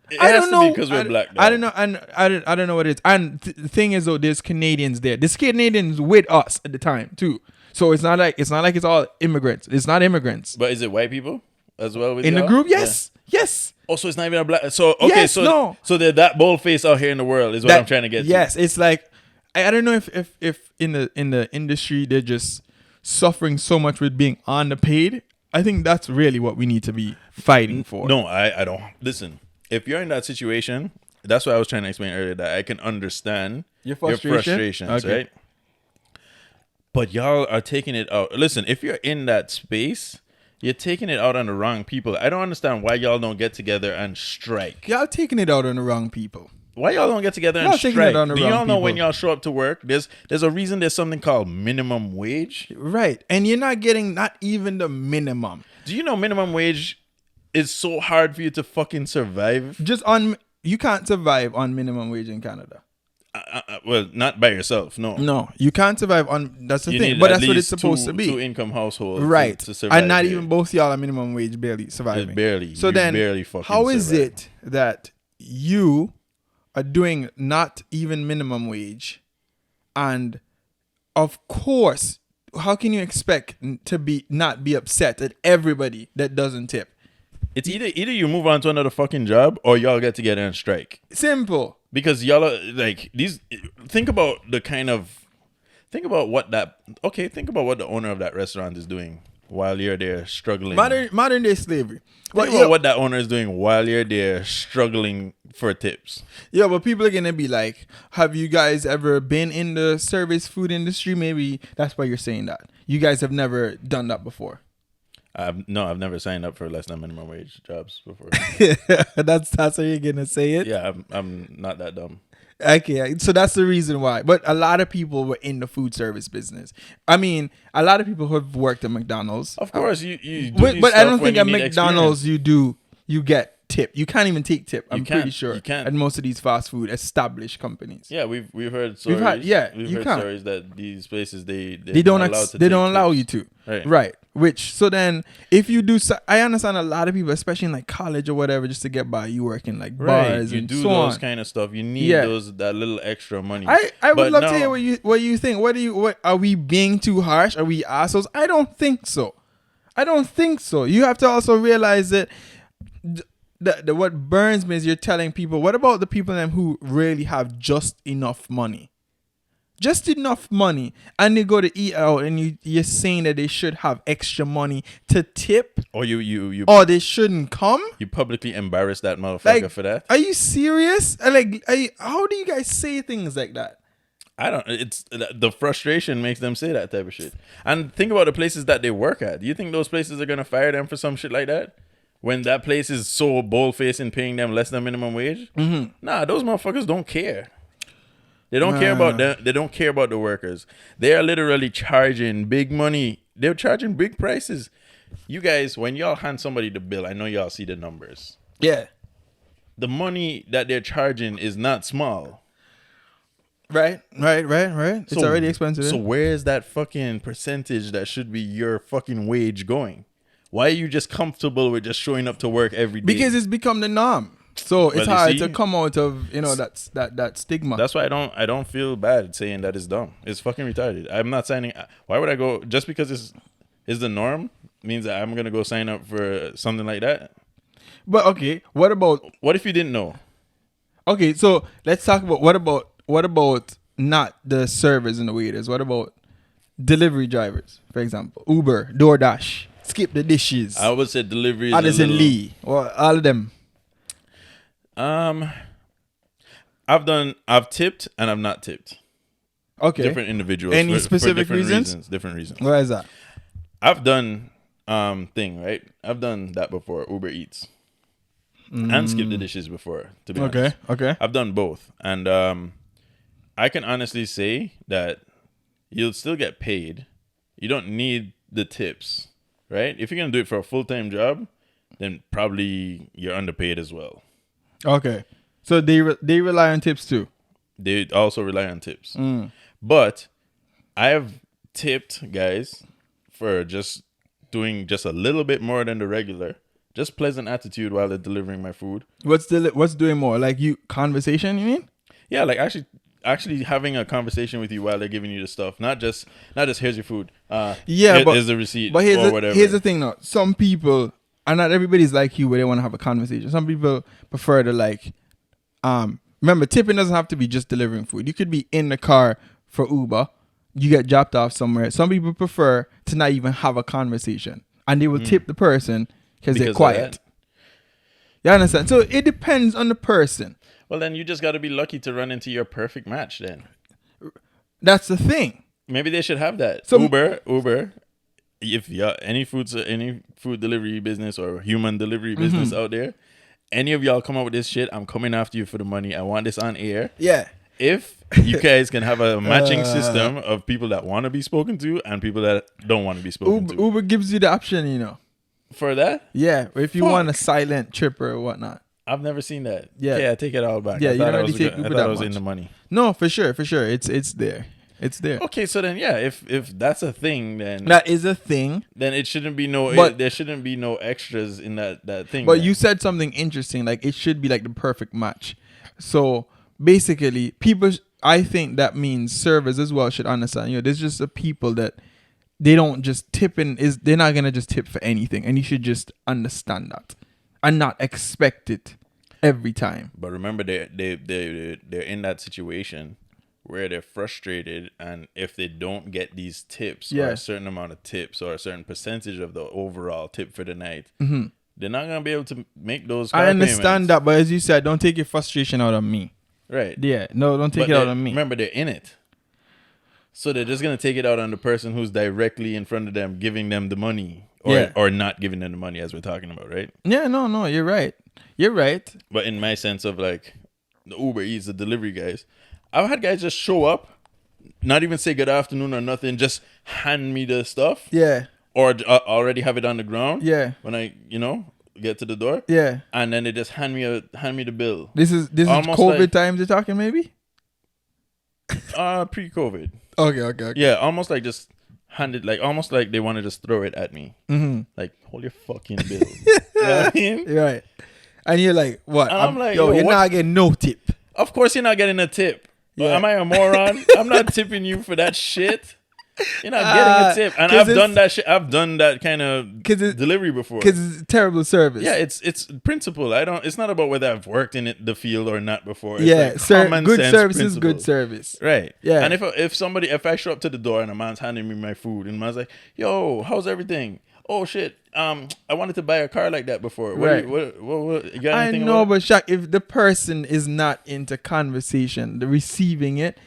It I has don't to know. be because we're black. I don't know, and I don't know what it is. And the thing is, though, there's Canadians there. There's Canadians with us at the time too. So it's not like it's all immigrants. It's not immigrants But is it white people as well with in the y'all? group. Yes, yes. Oh, so it's not even a black. So okay, Yes, so no. so they're that bold face out here in the world is what I'm trying to get. Yes, it's like I don't know if in the industry they're just suffering so much with being underpaid. I think that's really what we need to be fighting for. No, I don't. Listen, if you're in that situation, that's what I was trying to explain earlier, that I can understand Your frustration? frustrations, Okay. right? But y'all are taking it out. Listen, if you're in that space, you're taking it out on the wrong people. I don't understand why y'all don't get together and strike. Y'all taking it out on the wrong people. Why y'all don't get together Y'all and taking strike? it on the Do wrong y'all know when people. y'all show up to work, there's a reason there's something called minimum wage? Right. And you're not getting not even the minimum. Do you know minimum wage is so hard for you to fucking survive? You can't survive on minimum wage in Canada. Well, not by yourself. No. No, you can't survive on. That's the You thing. need But at that's what it's least supposed two, to be. Two income households, Right. to survive. And not here. even both y'all are minimum wage barely surviving. Barely. So You then, barely fucking how is survive. it that you are doing not even minimum wage, and of course, how can you expect to not be upset at everybody that doesn't tip? It's either you move on to another fucking job or y'all get together and strike. Simple. Because y'all are like these. Think about what the owner of that restaurant is doing while you're there struggling. Modern day slavery. Think about what that owner is doing while you're there struggling for tips. Yeah, but people are gonna be like, have you guys ever been in the service food industry? Maybe that's why you're saying that. You guys have never done that before. I've never signed up for less than minimum wage jobs before. that's how you're gonna say it. Yeah, I'm not that dumb. Okay, so that's the reason why. But a lot of people were in the food service business. I mean, a lot of people who have worked at McDonald's. Of course, you do but these I don't stuff when think at you need McDonald's experience. you get tip. You can't even take tip. I'm pretty sure. You can't. At most of these fast food established companies. Yeah, we've heard stories. We've heard can't. stories that these places they don't allow tips. you to. Right. Which so then if you do, I understand a lot of people, especially in like college or whatever, just to get by, you work in like bars you and do so those on. kind of stuff. You need that little extra money. I would But love no, to hear what you think. What are we being too harsh? Are we assholes? I don't think so. You have to also realize that what burns me is you're telling people, what about the people them who really have just enough money? Just enough money, and they go to eat out, and you're saying that they should have extra money to tip, or you or they shouldn't come. You publicly embarrass that motherfucker for that. Are you serious? How do you guys say things like that? I don't. It's the frustration makes them say that type of shit. And think about the places that they work at. Do you think those places are gonna fire them for some shit like that? When that place is so bold-faced in paying them less than minimum wage? Mm-hmm. Nah, those motherfuckers don't care. They don't care about them. They don't care about the workers. They are literally charging big money. They're charging big prices. You guys, when y'all hand somebody the bill, I know y'all see the numbers. Yeah. The money that they're charging is not small. Right. It's already expensive. So where's that fucking percentage that should be your fucking wage going? Why are you just comfortable with just showing up to work every day? Because it's become the norm. So it's Well, hard to come out of that stigma. That's why I don't feel bad saying that it's dumb. It's fucking retarded. I'm not signing. Why would I go just because it's the norm means that I'm gonna go sign up for something like that? But okay, what if you didn't know? Okay, so let's talk about what about not the servers and the waiters? What about delivery drivers, for example, Uber, DoorDash, Skip the Dishes? I would say deliveries. Addison Lee, or all of them. I've tipped and I've not tipped. Okay. Different individuals. Any for specific different reasons? Different reasons. Why is that? I've done right. I've done that before. Uber Eats and Skip the Dishes before. To be honest. Okay. I've done both, and I can honestly say that you'll still get paid. You don't need the tips, right? If you're gonna do it for a full-time job, then probably you're underpaid as well. Okay. So they rely on tips too. They also rely on tips. But I have tipped guys for just doing just a little bit more than the regular. Just pleasant attitude while they're delivering my food. What's doing more? Like conversation, you mean? Yeah, like actually having a conversation with you while they're giving you the stuff. Not just here's your food. Here's the receipt or whatever. Here's the thing though. Some people, and not everybody's like you where they want to have a conversation. Some people prefer to remember, tipping doesn't have to be just delivering food. You could be in the car for Uber. You get dropped off somewhere. Some people prefer to not even have a conversation. And they will tip the person because they're quiet. You understand? So it depends on the person. Well, then you just got to be lucky to run into your perfect match then. That's the thing. Maybe they should have that. So, Uber. If any food delivery business or human delivery business out there, any of y'all come up with this shit, I'm coming after you for the money. I want this on air. Yeah. If you guys can have a matching system of people that want to be spoken to and people that don't want to be spoken to. Uber gives you the option, For that? Yeah. If you want a silent tripper or whatnot. I've never seen that. Yeah. Okay, I take it all back. Yeah, I you thought don't I really was, take I Uber thought that I was in much. the money. No, for sure. It's there. It's there. Okay, so then yeah, if that's a thing, then That is a thing. then it shouldn't be no. But- there shouldn't be no extras in that thing. But then. you said something interesting. Like it should be like the perfect match. So basically, I think that means servers as well should understand. You know, there's just the people that they don't just tip they're not gonna just tip for anything, and you should just understand that and not expect it every time. But remember, they're in that situation where they're frustrated, and if they don't get these tips or a certain amount of tips or a certain percentage of the overall tip for the night, they're not gonna be able to make those. I understand payments. that, but as you said, don't take your frustration out on me. Right? Yeah, no, don't take it out on me. Remember, they're in it, so they're just gonna take it out on the person who's directly in front of them, giving them the money, or not giving them the money, as we're talking about, right? Yeah, no, you're right. You're right. But in my sense of like the Uber Eats, the delivery guys, I've had guys just show up, not even say good afternoon or nothing, just hand me the stuff. Yeah. Or already have it on the ground. Yeah. When I, get to the door. Yeah. And then they just hand me the bill. This is Almost COVID like- times you're talking, maybe? Pre-COVID. Okay. Yeah, almost like just hand it, like almost like they want to just throw it at me. Mm-hmm. Like, hold your fucking bill. You know what I mean? Right. And you're like, what? And I'm like, yo, yo, you're what? not getting no tip. Of course you're not getting a tip. But Yeah. am I a moron? I'm not tipping you for that shit. You're not getting a tip. And 'cause I've done that shit. I've done that kind of 'Cause it- delivery before. Because it's terrible service. Yeah, it's principle. It's not about whether I've worked in the field or not before. It's Yeah, like common good sense service is principle. good service. Right. Yeah. And if I show up to the door and a man's handing me my food and man's like, "Yo, how's everything?" "Oh shit, I wanted to buy a car like that before." Right. What you got I anything know, about but Shaq, if the person is not into conversation, the receiving it,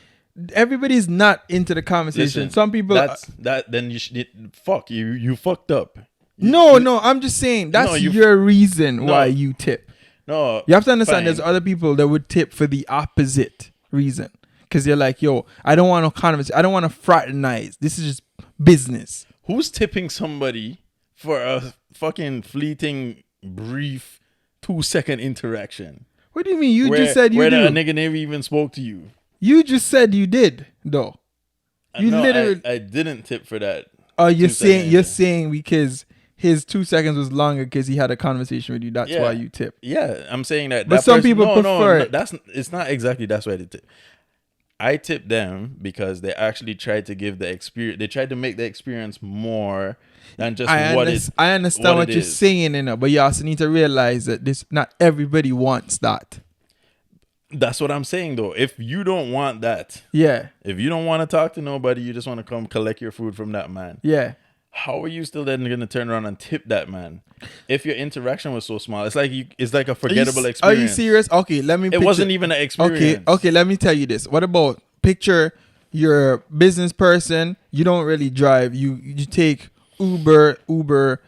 everybody's not into the conversation. Listen, Some people. then you should fuck you fucked up. No, I'm just saying that's No, you- your reason No. why you tip. No. You have to understand fine. there's other people that would tip for the opposite reason. Because you're like, yo, I don't want no conversation. I don't want to fraternize. This is just business. Who's tipping somebody for a fucking fleeting, brief 2-second interaction? What do you mean? You Where- just said you where do. the nigga never even spoke to you. You just said you did, though. You No, literally. I didn't tip for that. Oh, you're 2 seconds. saying because his 2 seconds was longer because he had a conversation with you. That's Yeah. why you tip. Yeah, I'm saying that. But that some person- people prefer it. It's not exactly that's why they tip. I tip them because they actually tried to give the experience. They tried to make the experience more than just I understand what it you're is. saying, but you also need to realize that not everybody wants that. That's what I'm saying though. If you don't want that, Yeah, if you don't want to talk to nobody, you just want to come collect your food from that man. yeah. How are you still then going to turn around and tip that man? If your interaction was so small, it's like a forgettable experience. Are you serious? Okay, let me. It wasn't even an experience. Okay. Let me tell you this. What about picture you're a business person? You don't really drive. You take Uber, Uber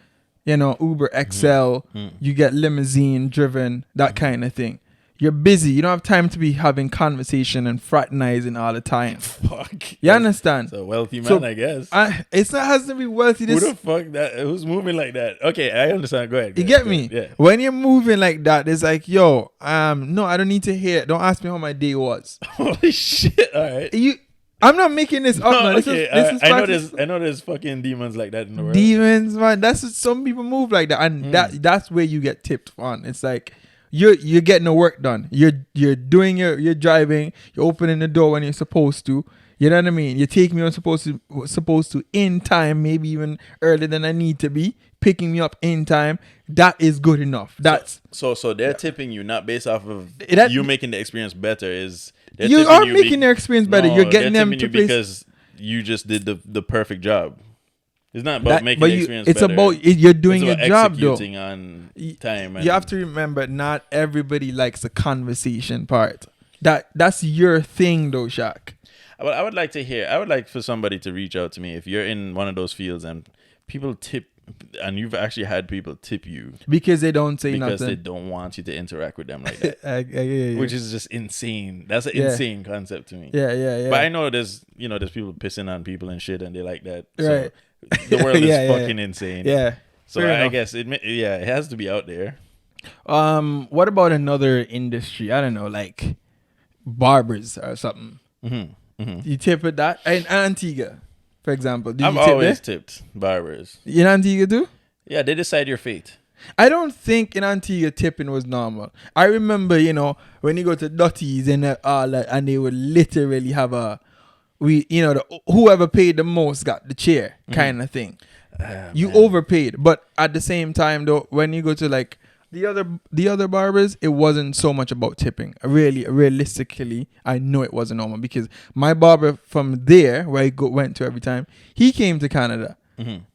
XL. You get limousine driven, that kind of thing. You're busy. You don't have time to be having conversation and fraternizing all the time. Fuck. You understand? It's a wealthy man, So, I guess. It's not has to be wealthy. Who the fuck who's moving like that? Okay, I understand. Go ahead. You get me? Yeah. When you're moving like that, it's like, yo, no, I don't need to hear it. Don't ask me how my day was. Holy shit! All right. I'm not making this up, man. This Okay, is I know facts. there's I know there's fucking demons like that in the world. Demons, man. That's what some people move like that, and that's where you get tipped on. It's like you're getting the work done. You're doing you're driving. You're opening the door when you're supposed to. You know what I mean? You take me when supposed to in time, maybe even earlier than I need to be. Picking me up in time. That is good enough. That's So they're tipping you not based off of That- you making the experience better. They're you tipping are you making their experience better. No, You're getting they're them tipping to you place. because you just did the perfect job. It's not about making the experience it's better. about you're doing It's your about job though. executing on time. You have to remember, not everybody likes the conversation part. That's your thing, though, Shaq. I would like for somebody to reach out to me if you're in one of those fields and people tip, and you've actually had people tip you Because they don't say because nothing. they don't want you to interact with them like that, Yeah. which is just insane. That's an Yeah. insane concept to me. Yeah. But I know there's people pissing on people and shit, and they like that. So Right. the world is Yeah. fucking insane. Yeah. So Fair I enough. guess it has to be out there. What about another industry? I don't know, like barbers or something. You tip at that in Antigua, for example. Did I've you tip always there? tipped barbers. In Antigua too? Yeah, they decide your fate. I don't think in Antigua tipping was normal. I remember, when you go to Dotties and they would literally have whoever paid the most got the chair kind of thing. You overpaid, but at the same time though, when you go to like the other barbers, it wasn't so much about tipping. Realistically, I know it wasn't normal because my barber from there where I went to every time, he came to Canada,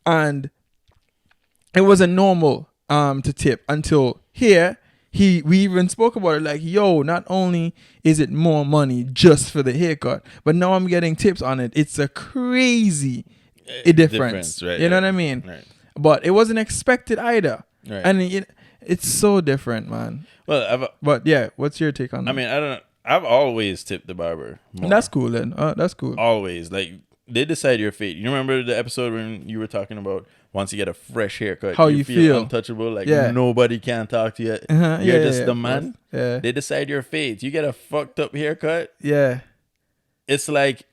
and it wasn't normal to tip until here. We even spoke about it like, yo, not only is it more money just for the haircut, but now I'm getting tips on it. It's a crazy difference, right? You know what I mean? Right. But it wasn't expected either, Right. and it's so different, man. Well, But yeah, what's your take on that? I mean, I don't know. I've always tipped the barber more. That's cool then. That's cool. Always. Like, they decide your fate. You remember the episode when you were talking about once you get a fresh haircut, How you feel. untouchable, like Yeah. nobody can talk to you. Uh-huh. You're Yeah, just yeah, the of man. course. Yeah. They decide your fate. You get a fucked up haircut. Yeah. It's like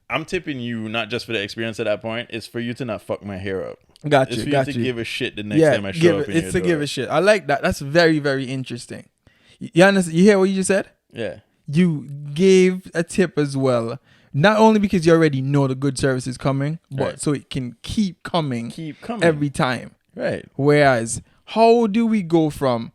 I'm tipping you not just for the experience at that point. It's for you to not fuck my hair up. Got It's you. for got you to you. give a shit the next time I show up in It's your to door. give a shit. I like that. That's very, very interesting. You understand? You hear what you just said? Yeah. You gave a tip as well. Not only because you already know the good service is coming, but Right. so it can keep coming Keep coming. every time. Right. Whereas, how do we go from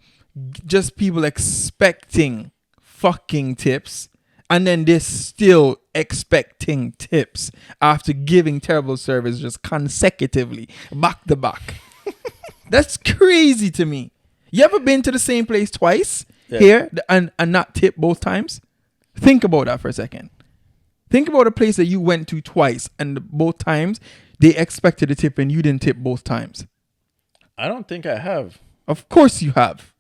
just people expecting fucking tips and then they're still expecting tips after giving terrible service just consecutively, back to back? That's crazy to me. You ever been to the same place twice here and not tip both times? Think about that for a second. Think about a place that you went to twice and both times they expected a tip and you didn't tip both times. I don't think I have. Of course you have.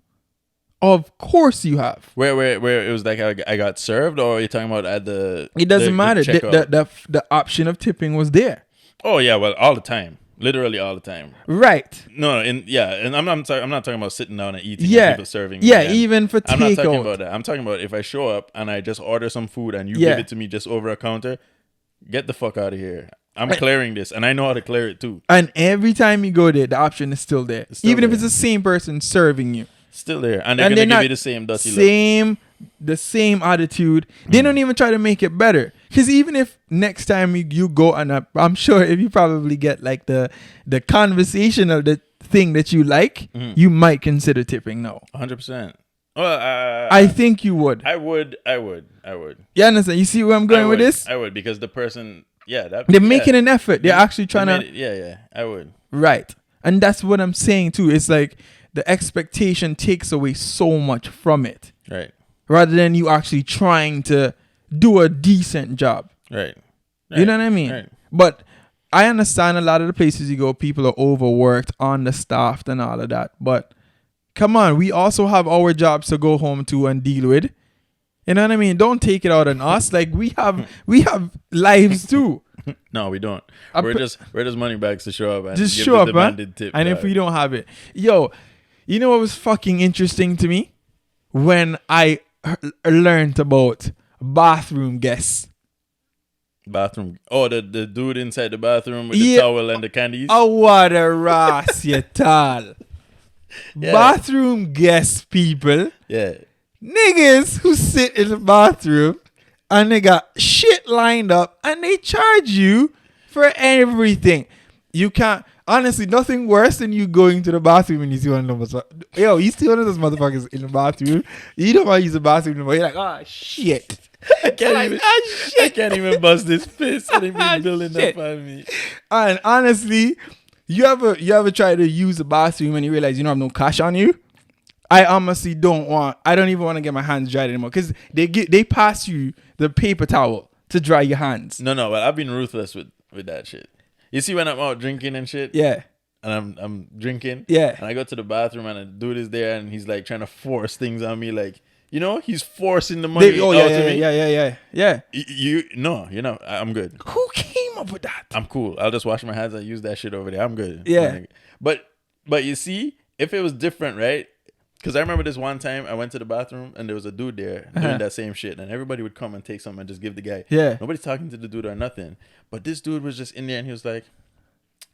Of course you have. Where it was like I got served, or are you talking about at the? It doesn't matter. checkout? The option of tipping was there. Oh yeah, well all the time, literally all the time. Right. No, and I'm not talking about sitting down and eating. Yeah. And people serving. Me Yeah, and even for I'm not talking takeout. about that. I'm talking about if I show up and I just order some food and you give it to me just over a counter, get the fuck out of here. I'm clearing this, and I know how to clear it too. And every time you go there, the option is still there. It's still Even if there. it's the same person serving you. Still there, and they're And gonna they're give you not the same dirty look. the same attitude. They don't even try to make it better. Because even if next time you go, and I'm sure if you probably get like the conversation of the thing that you like, you might consider tipping now. 100%. Well, I think you would. I would. You understand? You see where I'm going with this? I would, because the person, They're making an effort. They're actually trying to. Yeah, I would. Right. And that's what I'm saying too. It's like the expectation takes away so much from it. Right. Rather than you actually trying to do a decent job. Right. You know what I mean? Right. But I understand a lot of the places you go, people are overworked, understaffed and all of that. But come on, we also have our jobs to go home to and deal with. You know what I mean? Don't take it out on us. Like we have lives too. No, we don't. We're just money bags to show up and Just give show the up, man. demanded tip. And if we don't have it, yo, you know what was fucking interesting to me when I learned about bathroom guests. Bathroom. Oh, the dude inside the bathroom with the towel and the candies. Oh, what a ras, you tall. Yeah. Bathroom guests, people. Yeah. Niggas who sit in the bathroom and they got shit lined up and they charge you for everything. You can't, honestly, nothing worse than you going to the bathroom and you see one of those. Yo, you see one of those motherfuckers in the bathroom. You don't want to use the bathroom anymore. You're like, oh, shit. I can't even bust this piss. And they've been building Shit. up on me. And honestly, you ever try to use the bathroom and you realize you don't have no cash on you? I honestly I don't even want to get my hands dried anymore because they pass you the paper towel to dry your hands. No, but I've been ruthless with that shit. You see when I'm out drinking and shit? Yeah. And I'm drinking. Yeah. And I go to the bathroom and a dude is there and he's like trying to force things on me. Like, you know, he's forcing the money out to me. Yeah. I'm good. Who came up with that? I'm cool. I'll just wash my hands and use that shit over there. I'm good. Yeah. But you see, if it was different, right? Because I remember this one time I went to the bathroom and there was a dude there doing that same shit, and everybody would come and take something and just give the guy. Yeah. Nobody's talking to the dude or nothing. But this dude was just in there and he was like,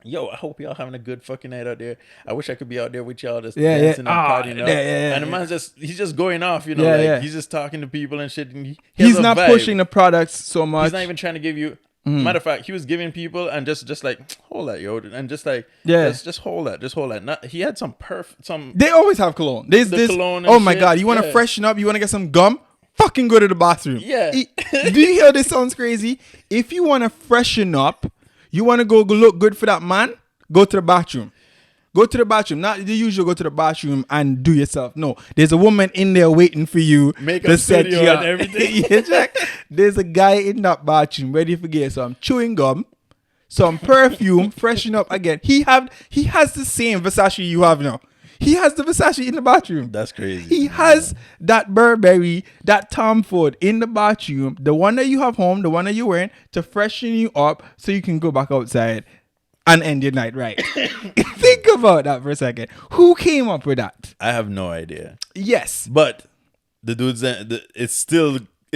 yo, I hope y'all having a good fucking night out there. I wish I could be out there with y'all just dancing and partying up. And the man's he's just going off, you know, he's just talking to people and shit. And he's not pushing the products so much. He's not even trying to give you. Matter of fact, he was giving people and just like, hold that, yo, and just like, just hold that. Not, he had some They always have cologne. There's this. Cologne Oh my god, you want to freshen up? You want to get some gum? Fucking go to the bathroom. Yeah. Do you hear this? Sounds crazy. If you want to freshen up, you want to go look good for that man. Go to the bathroom. Go to the bathroom. Not the usual go to the bathroom and do yourself. No. There's a woman in there waiting for you. Make a video and everything. Yeah, Jack. There's a guy in that bathroom ready for get some chewing gum, some perfume, freshen up again. He has the same Versace you have now. He has the Versace in the bathroom. That's crazy. He has that Burberry, that Tom Ford in the bathroom, the one that you have home, the one that you're wearing, to freshen you up so you can go back outside and end your night right. Think about that for a second. Who came up with that? I have no idea. Yes. But the dude's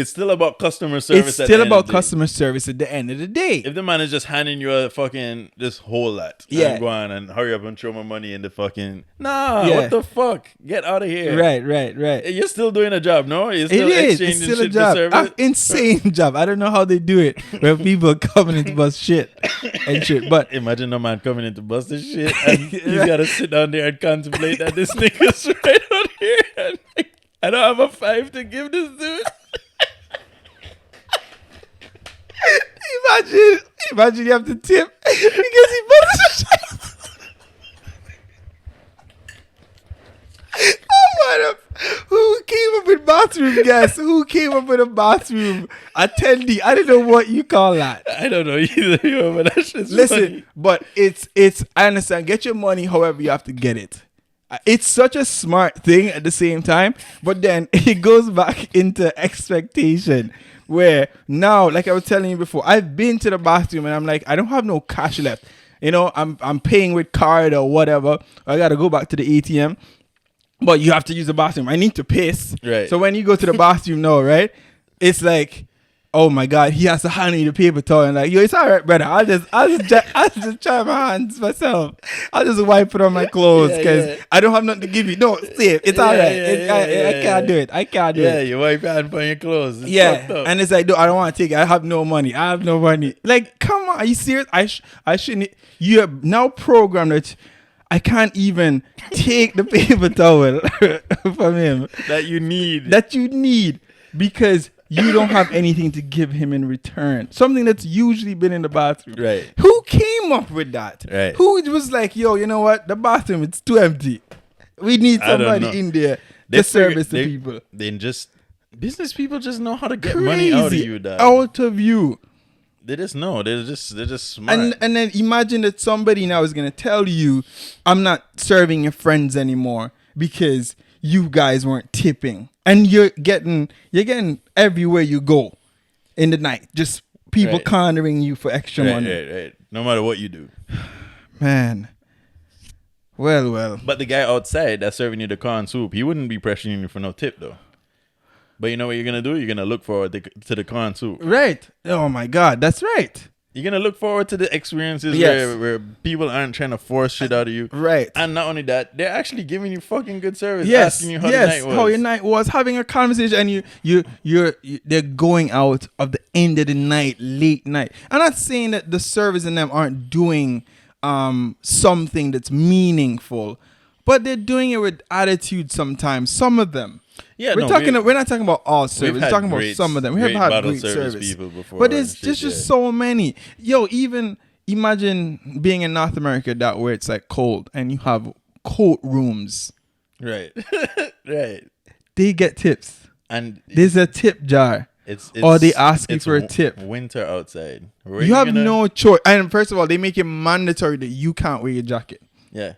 it's still about customer service. It's still about customer service at the end of the day. If the man is just handing you a fucking this whole lot, and go on and hurry up and throw my money in the fucking what the fuck? Get out of here. Right. You're still doing a job, no? You're still It's exchanging still a shit job. for service. Insane job. I don't know how they do it when people coming into bus shit and shit. But imagine a man coming in to bust this shit and he's got to sit down there and contemplate that this nigga's right out here. And I don't have a 5 to give this dude. Imagine you have to tip because he busts Who came up with bathroom gas? Who came up with a bathroom attendee? I don't know what you call that. I don't know either, yo, but that shit's Listen, funny. but it's I understand. Get your money however you have to get it. It's such a smart thing at the same time, but then it goes back into expectation. Where now, like I was telling you before, I've been to the bathroom and I'm like, I don't have no cash left. You know, I'm paying with card or whatever. I got to go back to the ATM. But you have to use the bathroom. I need to piss. Right. So when you go to the bathroom now, right, it's like, oh my God, he has to hand me the paper towel and like, yo, it's all right, brother. I'll just try my hands myself. I'll just wipe it on my clothes because I don't have nothing to give you. No, see, it's all right. I can't do it. I can't do it. Yeah, you wipe your hand on your clothes. It's And it's like, no, I don't want to take it. I have no money. Like, come on, are you serious? I shouldn't. You are now programmed that I can't even take the paper towel from him. That you need. Because you don't have anything to give him in return. Something that's usually been in the bathroom. Right. Who came up with that? Right. Who was like, yo, you know what? The bathroom, it's too empty. We need somebody in there to service the people. Business people just know how to get money out of you, dog. Out of you. They just know. They're just smart. And then imagine that somebody now is going to tell you, I'm not serving your friends anymore because you guys weren't tipping. And you're getting everywhere you go in the night. Just people cornering you for extra money. Right. No matter what you do. Man. Well. But the guy outside that's serving you the corn soup, he wouldn't be pressuring you for no tip, though. But you know what you're going to do? You're going to look forward to the corn soup. Right. Oh, my God. That's right. You're going to look forward to the experiences where people aren't trying to force shit out of you. Right. And not only that, they're actually giving you fucking good service. Yes. Asking you how the night was. How your night was. Having a conversation and you're they're going out of the end of the night, late night. I'm not saying that the service in them aren't doing something that's meaningful, but they're doing it with attitude sometimes. Some of them. Yeah, we're not talking about all service. We're talking about some of them. We have had great service people before, but there's just so many. Yo, even imagine being in North America that where it's like cold and you have coat rooms. Right, right. They get tips, and there's a tip jar. Or they ask you for a tip. Winter outside. You have no choice. And first of all, they make it mandatory that you can't wear your jacket. Yeah.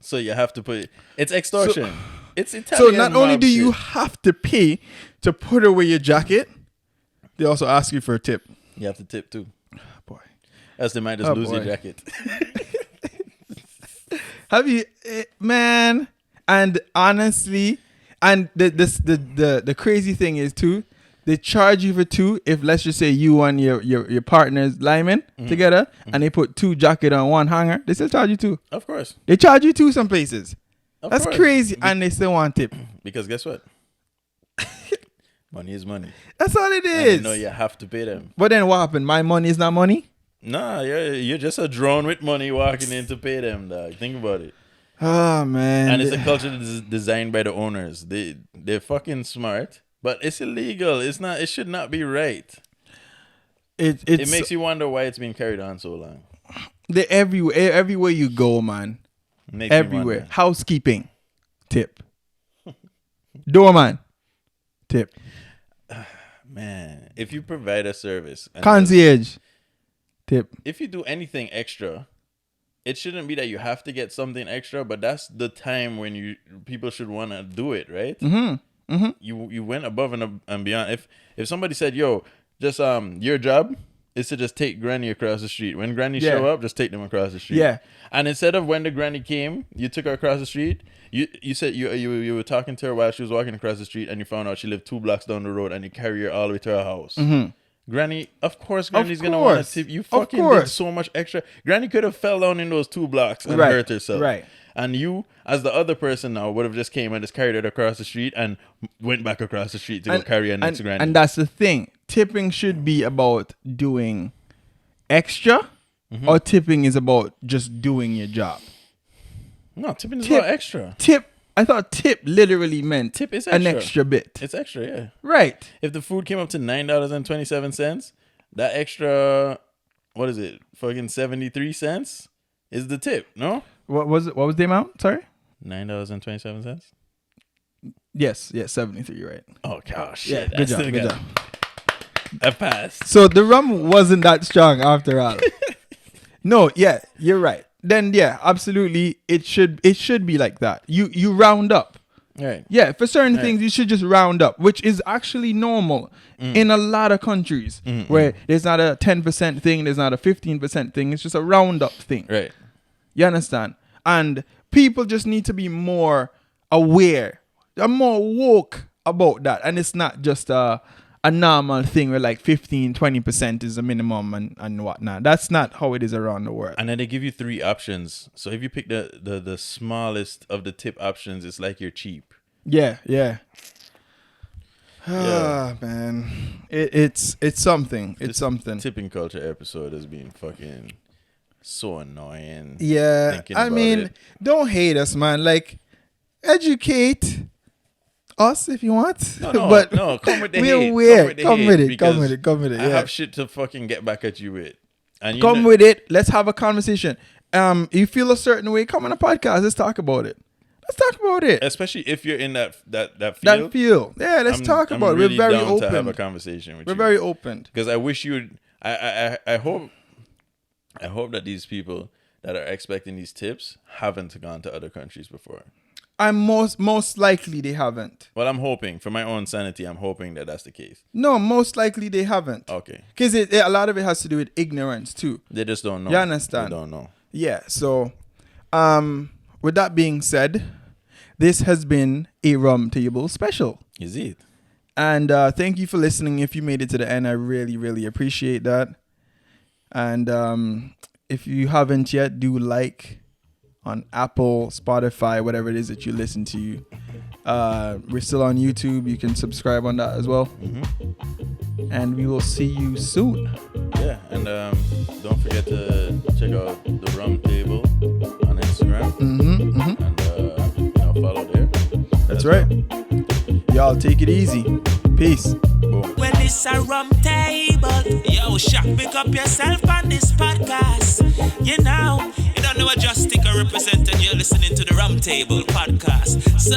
So you have to put. It's extortion. It's Italian. So not only do you have to pay to put away your jacket, they also ask you for a tip. You have to tip too. Boy. Else they might just lose your jacket. Have you, man? And honestly, and the crazy thing is too, they charge you for two. If let's just say you and your partner's lineman together, and they put two jacket on one hanger, they still charge you two. Of course. They charge you two some places. Of That's course. crazy, and they still want tip. Because guess what? Money is money. That's all it And is. you know you have to pay them. But then what happened? My money is not money. Nah, you're just a drone with money walking in to pay them, dog. Think about it. Oh man. And it's a culture designed by the owners. They're fucking smart, but it's illegal. It's not. It should not be right. It makes you wonder why it's been carried on so long. They everywhere you go, man. Makes me Everywhere. wonder. Housekeeping, tip. Doorman, tip. Man, if you provide a service, and Concierge, tip. if you do anything extra, it shouldn't be that you have to get something extra, but that's the time when people should want to do it, right? You went above and beyond. If somebody said, "Yo, just your job is to just take Granny across the street. When Granny show up, just take them across the street." Yeah. And instead of when the Granny came, you took her across the street. You said you were talking to her while she was walking across the street, and you found out she lived 2 blocks down the road, and you carry her all the way to her house. Granny, of course, Granny's gonna want to tip. You fucking did so much extra. Granny could have fell down in those 2 blocks and hurt herself. Right. And you, as the other person now, would have just came and just carried it across the street and went back across the street to go carry her next Granny. And that's the thing. Tipping should be about doing extra, or tipping is about just doing your job. No, tipping is about extra. Tip. I thought tip literally meant Tip is an extra. extra bit. It's extra, yeah. Right. If the food came up to $9.27, that extra, what is it, fucking 73 cents is the tip, no? What was it? What was the amount? Sorry. $9.27. Yes. 73. Right. Oh gosh, Yeah. shit. Good job. Good job. I passed. So the rum wasn't that strong after all. No. Yeah. You're right. Then yeah, absolutely. It should be like that. You round up. Right. Yeah, for certain things you should just round up, which is actually normal in a lot of countries where there's not a 10% thing, there's not a 15% thing. It's just a round up thing. Right. You understand? And people just need to be more aware, more woke about that. And it's not just a normal thing where like 15-20% is the minimum and whatnot. That's not how it is around the world. And then they give you 3 options. So if you pick the smallest of the tip options, it's like you're cheap. Yeah. Ah, man. It's something. It's something. Tipping culture episode has been fucking so annoying. Yeah. Thinking I about mean, it. don't hate us, man. Like, educate us if you want. No, but no, come with the we're hate. weird. Come hate with it. because Come with it. I Yeah. have shit to fucking get back at you with. And Come with it. Let's have a conversation. You feel a certain way, come on a podcast. Let's talk about it. Especially if you're in that field. That feel. Yeah, let's talk about it. Really We're very down open. to have a conversation with you. We're very open. Because I wish you would. I hope that these people that are expecting these tips haven't gone to other countries before. I'm most likely they haven't. Well, I'm hoping, for my own sanity, I'm hoping that that's the case. No, most likely they haven't. Okay. Because a lot of it has to do with ignorance too. They just don't know. You understand? They don't know. Yeah. So, with that being said, this has been a Rum Table special. Is it? And thank you for listening. If you made it to the end, I really, really appreciate that. And if you haven't yet, do like on Apple, Spotify, whatever it is that you listen to. We're still on YouTube. You can subscribe on that as well. And we will see you soon. Yeah, and don't forget to check out the Rum Table on Instagram. And follow there. That's right. Y'all take it easy. Peace. Boom. Well, it's a rum table. Yo, Shaq, pick up yourself on this podcast. You know, you don't know what Just Stick represented. You're listening to the Rum Table podcast. So